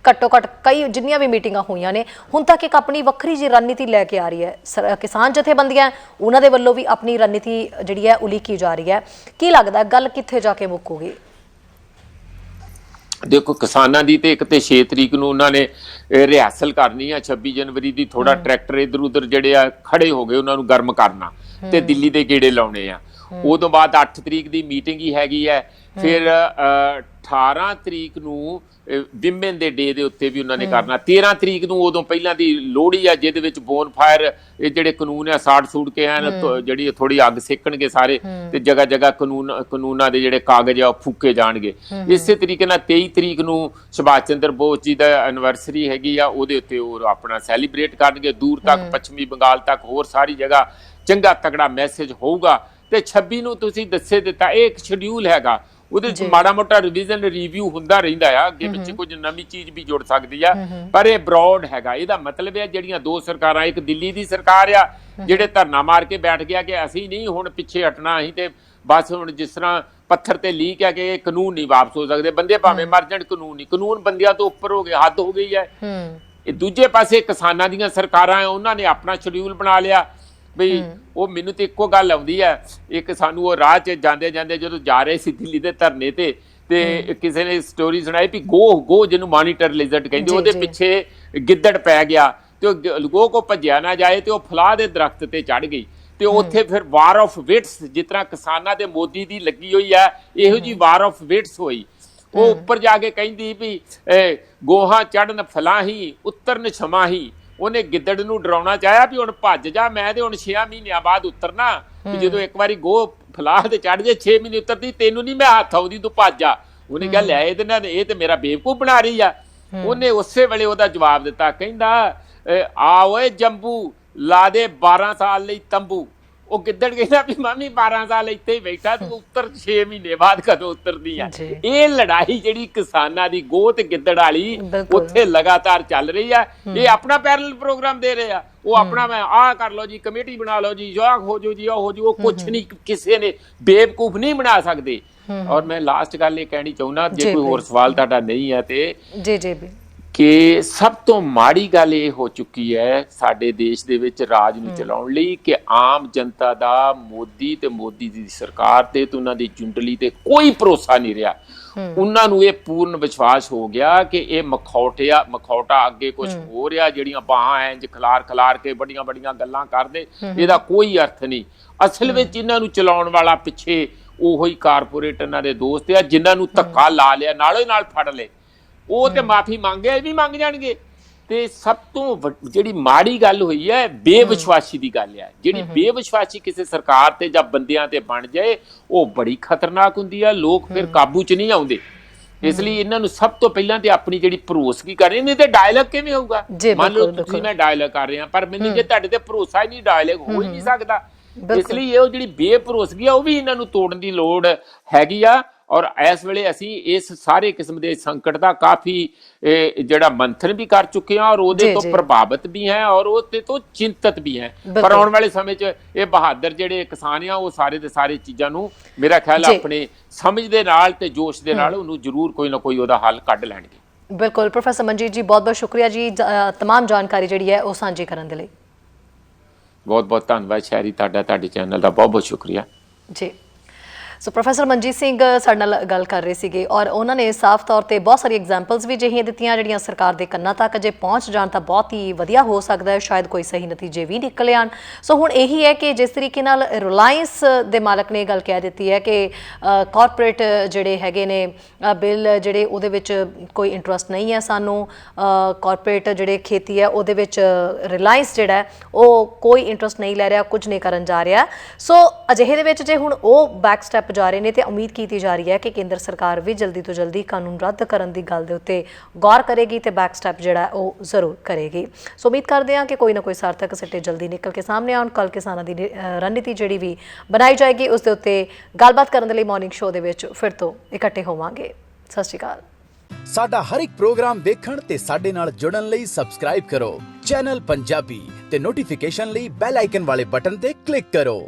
ਘੱਟੋ ਘੱਟ ਕਈ ਜਿੰਨੀਆਂ ਵੀ ਮੀਟਿੰਗਾਂ ਹੋਈਆਂ ਨੇ ਹੁਣ ਤੱਕ ਇੱਕ ਆਪਣੀ ਵੱਖਰੀ ਜਿਹੀ ਰਣਨੀਤੀ ਲੈ ਕੇ ਆ ਰਹੀ ਹੈ, ਕਿਸਾਨ ਜਥੇਬੰਦੀਆਂ ਉਹਨਾਂ ਦੇ ਵੱਲੋਂ ਵੀ ਆਪਣੀ ਰਣਨੀਤੀ ਜਿਹੜੀ ਹੈ ਉਲੀਕੀ ਜਾ ਰਹੀ ਹੈ, ਕੀ ਲੱਗਦਾ ਗੱਲ ਕਿੱਥੇ ਜਾ ਕੇ ਮੁੱਕੂਗੀ? ਦੇਖੋ, ਕਿਸਾਨਾਂ ਦੀ ਤੇ ਇੱਕ ਤੇ 6 ਤਰੀਕ ਨੂੰ ਉਹਨਾਂ ਨੇ ਰਿਹਰਸਲ ਕਰਨੀ ਆ, 26 ਜਨਵਰੀ ਦੀ ਥੋੜਾ ਟਰੈਕਟਰ ਇਧਰ ਉਧਰ ਜਿਹੜੇ ਆ ਖੜੇ ਹੋ ਗਏ, ਉਹਨਾਂ ਨੂੰ ਗਰਮ ਕਰਨਾ ਤੇ ਦਿੱਲੀ ਦੇ ਗੇੜੇ ਲਾਉਣੇ ਆ। ਉਦੋਂ ਬਾਅਦ 8 ਤਰੀਕ ਦੀ ਮੀਟਿੰਗ ਹੀ ਹੈਗੀ ਹੈ, ਫਿਰ 18 ਤਰੀਕ ਨੂੰ ਵਿਮਨ ਦੇ ਡੇ ਦੇ ਉੱਤੇ ਵੀ ਉਹਨਾਂ ਨੇ ਕਰਨਾ, 13 ਤਰੀਕ ਨੂੰ ਉਦੋਂ ਪਹਿਲਾਂ ਦੀ ਲੋਹੜੀ ਆ, ਜਿਹਦੇ ਵਿੱਚ ਬੋਨ ਫਾਇਰ ਇਹ ਜਿਹੜੇ ਕਾਨੂੰਨ ਆ ਸਾੜ ਕੇ ਆਣ, ਜਿਹੜੀ ਥੋੜੀ ਅੱਗ ਸੇਕਣਗੇ ਸਾਰੇ, ਤੇ ਜਗ੍ਹਾ ਜਗ੍ਹਾ ਕਾਨੂੰਨਾਂ ਦੇ ਜਿਹੜੇ ਕਾਗਜ਼ ਆ ਉਹ ਫੂਕੇ ਜਾਣਗੇ। ਇਸੇ ਤਰੀਕੇ ਨਾਲ 23 ਤਰੀਕ ਨੂੰ ਸੁਭਾਸ਼ ਚੰਦਰ ਬੋਸ ਜੀ ਦਾ ਐਨਵਰਸਰੀ ਹੈਗੀ ਆ, ਉਹਦੇ ਉੱਤੇ ਉਹ ਆਪਣਾ ਸੈਲੀਬ੍ਰੇਟ ਕਰਨਗੇ, ਦੂਰ ਤੱਕ ਪੱਛਮੀ ਬੰਗਾਲ ਤੱਕ ਹੋਰ ਸਾਰੀ ਜਗ੍ਹਾ ਚੰਗਾ ਤਕੜਾ ਮੈਸੇਜ ਹੋਊਗਾ। ਤੇ 26 ਨੂੰ ਤੁਸੀਂ ਦੱਸੇ ਦਿੱਤਾ, ਇਹ ਇੱਕ ਸ਼ਡਿਊਲ ਹੈਗਾ, ਉਹਦੇ ਚ ਮਾੜਾ ਮੋਟਾ ਰਿਵੀਜ਼ਨ ਰਿਵਿਊ ਹੁੰਦਾ ਰਹਿੰਦਾ ਆ, ਅੱਗੇ ਪਿੱਛੇ ਕੁਝ ਨਵੀਂ ਚੀਜ਼ ਵੀ ਜੁੜ ਸਕਦੀ ਆ, ਪਰ ਇਹ ਬ੍ਰੌਡ ਹੈਗਾ। ਇਹਦਾ ਮਤਲਬ ਹੈ ਜਿਹੜੀਆਂ ਦੋ ਸਰਕਾਰਾਂ, ਇੱਕ ਦਿੱਲੀ ਦੀ ਸਰਕਾਰ ਆ ਜਿਹੜੇ ਧਰਨਾ ਮਾਰ ਕੇ ਬੈਠ ਗਿਆ ਕਿ ਅਸੀਂ ਨਹੀਂ ਹੁਣ ਪਿੱਛੇ ਹਟਣਾ, ਅਸੀਂ ਤੇ ਬਸ ਹੁਣ ਜਿਸ ਤਰ੍ਹਾਂ ਪੱਥਰ ਤੇ ਲੀਕ ਹੈ ਕਿ ਇਹ ਕਾਨੂੰਨ ਨਹੀਂ ਵਾਪਸ ਹੋ ਸਕਦੇ, ਬੰਦੇ ਭਾਵੇਂ ਮਰ ਜਾਣ, ਕਾਨੂੰਨ ਬੰਦਿਆਂ ਤੋਂ ਉੱਪਰ ਹੋ ਗਏ, ਹੱਦ ਹੋ ਗਈ ਹੈ। ਇਹ ਦੂਜੇ ਪਾਸੇ ਕਿਸਾਨਾਂ ਦੀਆਂ ਸਰਕਾਰਾਂ, ਉਹਨਾਂ ਨੇ ਆਪਣਾ ਸ਼ਡਿਊਲ ਬਣਾ ਲਿਆ ਬਈ ਉਹ ਮੈਨੂੰ ਤੇ ਇੱਕੋ ਗੱਲ ਆਉਂਦੀ ਹੈ, ਇੱਕ ਸਾਨੂੰ ਉਹ ਰਾਹ 'ਚ ਜਾਂਦੇ ਜਦੋਂ ਜਾ ਰਹੇ ਸੀ ਦਿੱਲੀ ਦੇ ਧਰਨੇ ਤੇ ਕਿਸੇ ਨੇ ਸਟੋਰੀ ਸੁਣਾਈ ਵੀ ਗੋ ਜਿਹਨੂੰ ਮਾਨੀਟਰ ਲਿਜ਼ਰਡ ਕਹਿੰਦੇ, ਉਹਦੇ ਪਿੱਛੇ ਗਿੱਦੜ ਪੈ ਗਿਆ ਤੇ ਉਹ ਗੋ ਕੋ ਭੱਜਿਆ ਨਾ ਜਾਏ ਤੇ ਉਹ ਫਲਾਹ ਦੇ ਦਰਖਤ ਤੇ ਚੜ ਗਈ, ਤੇ ਉੱਥੇ ਫਿਰ ਵਾਰ ਆਫ ਵਿਟਸ, ਜਿਸ ਤਰ੍ਹਾਂ ਕਿਸਾਨਾਂ ਦੇ ਮੋਦੀ ਦੀ ਲੱਗੀ ਹੋਈ ਹੈ, ਇਹੋ ਜਿਹੀ ਵਾਰ ਆਫ ਵਿਟਸ ਹੋਈ। ਉਹ ਉੱਪਰ ਜਾ ਕੇ ਕਹਿੰਦੀ ਵੀ ਗੋਹਾ ਚੜਨ ਫਲਾਹੀ ਉਤਰਨ ਛਮਾਹੀ, ਉਹਨੇ ਗਿੱਦੜ ਨੂੰ ਡਰਾਉਣਾ ਚਾਹਿਆ ਵੀ ਹੁਣ ਭੱਜ ਜਾ, ਮੈਂ ਤੇ ਹੁਣ 6 ਮਹੀਨਿਆਂ ਬਾਅਦ ਉਤਰਨਾ, ਵੀ ਜਦੋਂ ਇੱਕ ਵਾਰੀ ਗੋ ਫਲਾਹ ਤੇ ਚੜ ਜੇ 6 ਮਹੀਨੇ ਉਤਰਦੀ, ਤੈਨੂੰ ਨਹੀਂ ਮੈਂ ਹੱਥ ਆਉਂਦੀ, ਤੂੰ ਭੱਜ ਜਾ। ਉਹਨੇ ਕਿਹਾ ਲੈ ਇਹਦੇ ਨਾਲ ਇਹ ਤੇ ਮੇਰਾ ਬੇਵਕੂਫ ਬਣਾ ਰਹੀ ਆ, ਉਹਨੇ ਉਸੇ ਵੇਲੇ ਉਹਦਾ ਜਵਾਬ ਦਿੱਤਾ, ਕਹਿੰਦਾ ਆ ਓਏ ਜੰਬੂ ਲਾ ਦੇ 12 ਸਾਲ ਲਈ ਤੰਬੂ। ਉਹ ਗਿੱਦੜ ਕਹਿੰਦਾ ਵੀ ਮਾਮੀ 12 ਸਾਲ ਇੱਥੇ ਹੀ ਬੈਠਾ, ਤੂੰ ਉੱਤਰ 6 ਮਹੀਨੇ ਬਾਅਦ ਕਦੋਂ ਉਤਰਦੀ ਆ। ਇਹ ਲੜਾਈ ਜਿਹੜੀ ਕਿਸਾਨਾਂ ਦੀ ਗੋਹ ਤੇ ਗਿੱਦੜ ਵਾਲੀ ਉੱਥੇ ਲਗਾਤਾਰ ਚੱਲ ਰਹੀ ਆ। ਇਹ ਆਪਣਾ ਪੈਰਲਲ ਪ੍ਰੋਗਰਾਮ ਦੇ ਰਹੇ ਆ, ਉਹ ਆਪਣਾ ਮੈਂ ਆਹ ਕਰ ਲਓ ਜੀ, ਕਮੇਟੀ ਬਣਾ ਲਓ ਜੀ, ਆਹ ਹੋ ਜਾਓ ਜੀ, ਉਹ ਹੋ ਜਾਓ। ਉਹ ਕੁਛ ਨਹੀਂ, ਕਿਸੇ ਨੇ ਬੇਵਕੂਫ ਨਹੀਂ ਬਣਾ ਸਕਦੇ। ਔਰ ਮੈਂ ਲਾਸਟ ਗੱਲ ਇਹ ਕਹਿਣੀ ਚਾਹੁੰਦਾ, ਜੇ ਕੋਈ ਹੋਰ ਸਵਾਲ ਤੁਹਾਡਾ ਨਹੀਂ ਹੈ ਤੇ ਜੀ ਕਿ ਸਭ ਤੋਂ ਮਾੜੀ ਗੱਲ ਇਹ ਹੋ ਚੁੱਕੀ ਹੈ ਸਾਡੇ ਦੇਸ਼ ਦੇ ਵਿੱਚ ਰਾਜ ਨੂੰ ਚਲਾਉਣ ਲਈ ਕਿ ਆਮ ਜਨਤਾ ਦਾ ਮੋਦੀ ਤੇ ਮੋਦੀ ਦੀ ਸਰਕਾਰ ਤੇ ਉਹਨਾਂ ਦੀ ਜੁੰਡਲੀ ਤੇ ਕੋਈ ਭਰੋਸਾ ਨਹੀਂ ਰਿਹਾ। ਉਹਨਾਂ ਨੂੰ ਇਹ ਪੂਰਨ ਵਿਸ਼ਵਾਸ ਹੋ ਗਿਆ ਕਿ ਇਹ ਮਖੌਟਾ ਅੱਗੇ ਕੁਝ ਹੋ ਰਿਹਾ, ਜਿਹੜੀਆਂ ਬਾਹਾਂ ਇੰਜ ਖਲਾਰ ਕੇ ਵੱਡੀਆਂ ਗੱਲਾਂ ਕਰਦੇ, ਇਹਦਾ ਕੋਈ ਅਰਥ ਨਹੀਂ। ਅਸਲ ਵਿੱਚ ਇਹਨਾਂ ਨੂੰ ਚਲਾਉਣ ਵਾਲਾ ਪਿੱਛੇ ਉਹੋ ਹੀ ਕਾਰਪੋਰੇਟ ਇਹਨਾਂ ਦੇ ਦੋਸਤ ਆ ਜਿਨ੍ਹਾਂ ਨੂੰ ਧੱਕਾ ਲਾ ਲਿਆ, ਨਾਲੋਂ ਨਾਲ ਫੜ ਲਏ। ਉਹ ਤੇ ਮਾਫੀ ਮੰਗੇ, ਇਹ ਵੀ ਮੰਗ ਜਾਣਗੇ। ਤੇ ਸਭ ਤੋਂ ਜਿਹੜੀ ਮਾੜੀ ਗੱਲ ਹੋਈ ਹੈ ਬੇਵਿਸ਼ਵਾਸੀ ਦੀ ਗੱਲ ਹੈ। ਜਿਹੜੀ ਬੇਵਿਸ਼ਵਾਸੀ ਕਿਸੇ ਸਰਕਾਰ ਤੇ ਜਾਂ ਬੰਦਿਆਂ ਤੇ ਬਣ ਜਾਏ ਉਹ ਬੜੀ ਖਤਰਨਾਕ ਹੁੰਦੀ ਹੈ। ਲੋਕ ਫਿਰ ਕਾਬੂ 'ਚ ਨਹੀਂ ਆਉਂਦੇ। ਇਸ ਲਈ ਇਹਨਾਂ ਨੂੰ ਸਭ ਤੋਂ ਪਹਿਲਾਂ ਤੇ ਆਪਣੀ ਜਿਹੜੀ ਭਰੋਸਗੀ ਕਰਨੀ, ਨਹੀਂ ਤੇ ਡਾਇਲੌਗ ਕਿਵੇਂ ਹੋਊਗਾ? ਮੰਨ ਲਓ ਤੁਸੀਂ ਮੈਂ ਡਾਇਲੌਗ ਕਰ ਰਿਹਾ, ਪਰ ਮੈਨੂੰ ਜੇ ਤੁਹਾਡੇ ਤੇ ਭਰੋਸਾ ਹੀ ਨਹੀਂ, ਡਾਇਲੌਗ ਹੋ ਹੀ ਨਹੀਂ ਸਕਦਾ। ਇਸ ਲਈ ਇਹ ਜਿਹੜੀ ਬੇਭਰੋਸਗੀ ਆ ਉਹ ਵੀ ਇਹਨਾਂ ਨੂੰ ਤੋੜਨ ਦੀ ਲੋੜ ਹੈਗੀ ਆ। ਔਰ ਇਸ ਵੇਲੇ ਅਸੀਂ ਇਸ ਸਾਰੇ ਕਿਸਮ ਦੇ ਸੰਕਟ ਦਾ ਕਾਫੀ ਜਿਹੜਾ ਮੰਥਨ ਵੀ ਕਰ ਚੁੱਕੇ ਹਾਂ ਔਰ ਉਹਦੇ ਤੋਂ ਪ੍ਰਭਾਵਿਤ ਵੀ ਹੈ ਔਰ ਉਹਦੇ ਤੋਂ ਚਿੰਤਤ ਵੀ ਹੈ। ਪਰ ਆਉਣ ਵਾਲੇ ਸਮੇਂ 'ਚ ਇਹ ਬਹਾਦਰ ਜਿਹੜੇ ਕਿਸਾਨ ਆ ਉਹ ਸਾਰੇ ਦੇ ਸਾਰੇ ਚੀਜ਼ਾਂ ਨੂੰ ਮੇਰਾ ਖਿਆਲ ਆਪਣੇ ਸਮਝ ਦੇ ਨਾਲ ਤੇ ਜੋਸ਼ ਦੇ ਨਾਲ ਉਹਨੂੰ ਜ਼ਰੂਰ ਕੋਈ ਨਾ ਕੋਈ ਉਹਦਾ ਹੱਲ ਕੱਢ ਲੈਣਗੇ। ਬਿਲਕੁਲ ਪ੍ਰੋਫੈਸਰ ਮਨਜੀਤ ਜੀ, ਬਹੁਤ ਬਹੁਤ ਸ਼ੁਕਰੀਆ ਜੀ ਤਮਾਮ ਜਾਣਕਾਰੀ ਜਿਹੜੀ ਹੈ ਉਹ ਸਾਂਝੀ ਕਰਨ ਦੇ ਲਈ। ਬਹੁਤ ਬਹੁਤ ਧੰਨਵਾਦ ਸ਼ਹਿਰੀ, ਤੁਹਾਡੇ ਚੈਨਲ ਦਾ ਬਹੁਤ ਬਹੁਤ ਸ਼ੁਕਰੀਆ ਜੀ। ਸੋ ਪ੍ਰੋਫੈਸਰ ਮਨਜੀਤ ਸਿੰਘ ਸਾਡੇ ਨਾਲ ਗੱਲ ਕਰ ਰਹੇ ਸੀਗੇ ਔਰ ਉਹਨਾਂ ਨੇ ਸਾਫ਼ ਤੌਰ ਤੇ ਬਹੁਤ ਸਾਰੀ ਐਗਜ਼ਾਮਪਲਸ ਵੀ ਅਜਿਹੀਆਂ ਦਿੱਤੀਆਂ ਜਿਹੜੀਆਂ ਸਰਕਾਰ ਦੇ ਕੰਨਾਂ ਤੱਕ ਜੇ ਪਹੁੰਚ ਜਾਣ ਤਾਂ ਬਹੁਤ ਹੀ ਵਧੀਆ ਹੋ ਸਕਦਾ ਹੈ, ਸ਼ਾਇਦ ਕੋਈ ਸਹੀ ਨਤੀਜੇ ਵੀ ਨਿਕਲ ਆਉਣ। ਸੋ ਹੁਣ ਇਹੀ ਹੈ ਕਿ ਜਿਸ ਤਰੀਕੇ ਨਾਲ ਰਿਲਾਇੰਸ ਦੇ ਮਾਲਕ ਨੇ ਗੱਲ ਕਹਿ ਦਿੱਤੀ ਹੈ ਕਿ ਕਾਰਪੋਰੇਟ ਜਿਹੜੇ ਹੈਗੇ ਨੇ ਬਿੱਲ ਜਿਹੜੇ ਉਹਦੇ ਵਿੱਚ ਕੋਈ ਇੰਟਰਸਟ ਨਹੀਂ ਹੈ ਸਾਨੂੰ, ਕਾਰਪੋਰੇਟ ਜਿਹੜੇ ਖੇਤੀ ਹੈ ਉਹਦੇ ਵਿੱਚ ਰਿਲਾਇੰਸ ਜਿਹੜਾ ਉਹ ਕੋਈ ਇੰਟਰਸਟ ਨਹੀਂ ਲੈ ਰਿਹਾ, ਕੁਝ ਨਹੀਂ ਕਰਨ ਜਾ ਰਿਹਾ। ਸੋ ਅਜਿਹੇ ਦੇ ਵਿੱਚ ਜੇ ਹੁਣ ਉਹ ਬੈਕ ਸਟੈਪ ਜਾ ਰਹੇ ਨੇ ਤੇ ਉਮੀਦ ਕੀਤੀ ਜਾ ਰਹੀ ਹੈ ਕਿ ਕੇਂਦਰ ਸਰਕਾਰ ਵੀ ਜਲਦੀ ਤੋਂ ਜਲਦੀ ਕਾਨੂੰਨ ਰੱਦ ਕਰਨ ਦੀ ਗੱਲ ਦੇ ਉੱਤੇ ਗੌਰ ਕਰੇਗੀ ਤੇ ਬੈਕ ਸਟੈਪ ਜਿਹੜਾ ਉਹ ਜ਼ਰੂਰ ਕਰੇਗੀ। ਸੋ ਉਮੀਦ ਕਰਦੇ ਹਾਂ ਕਿ ਕੋਈ ਨਾ ਕੋਈ ਸਾਰਥਕ ਸਿੱਟੇ ਜਲਦੀ ਨਿਕਲ ਕੇ ਸਾਹਮਣੇ ਆਉਣ। ਕੱਲ੍ਹ ਕਿਸਾਨਾਂ ਦੀ ਰਣਨੀਤੀ ਜਿਹੜੀ ਵੀ ਬਣਾਈ ਜਾਏਗੀ ਉਸ ਦੇ ਉੱਤੇ ਗੱਲਬਾਤ ਕਰਨ ਦੇ ਲਈ ਮਾਰਨਿੰਗ ਸ਼ੋਅ ਦੇ ਵਿੱਚ ਫਿਰ ਤੋਂ ਇਕੱਠੇ ਹੋਵਾਂਗੇ। ਸਤਿ ਸ਼੍ਰੀ ਅਕਾਲ। ਸਾਡਾ ਹਰ ਇੱਕ ਪ੍ਰੋਗਰਾਮ ਦੇਖਣ ਤੇ ਸਾਡੇ ਨਾਲ ਜੁੜਨ ਲਈ ਸਬਸਕ੍ਰਾਈਬ ਕਰੋ ਚੈਨਲ ਪੰਜਾਬੀ ਤੇ ਨੋਟੀਫਿਕੇਸ਼ਨ ਲਈ ਬੈਲ ਆਈਕਨ ਵਾਲੇ ਬਟਨ ਤੇ ਕਲਿੱਕ ਕਰੋ।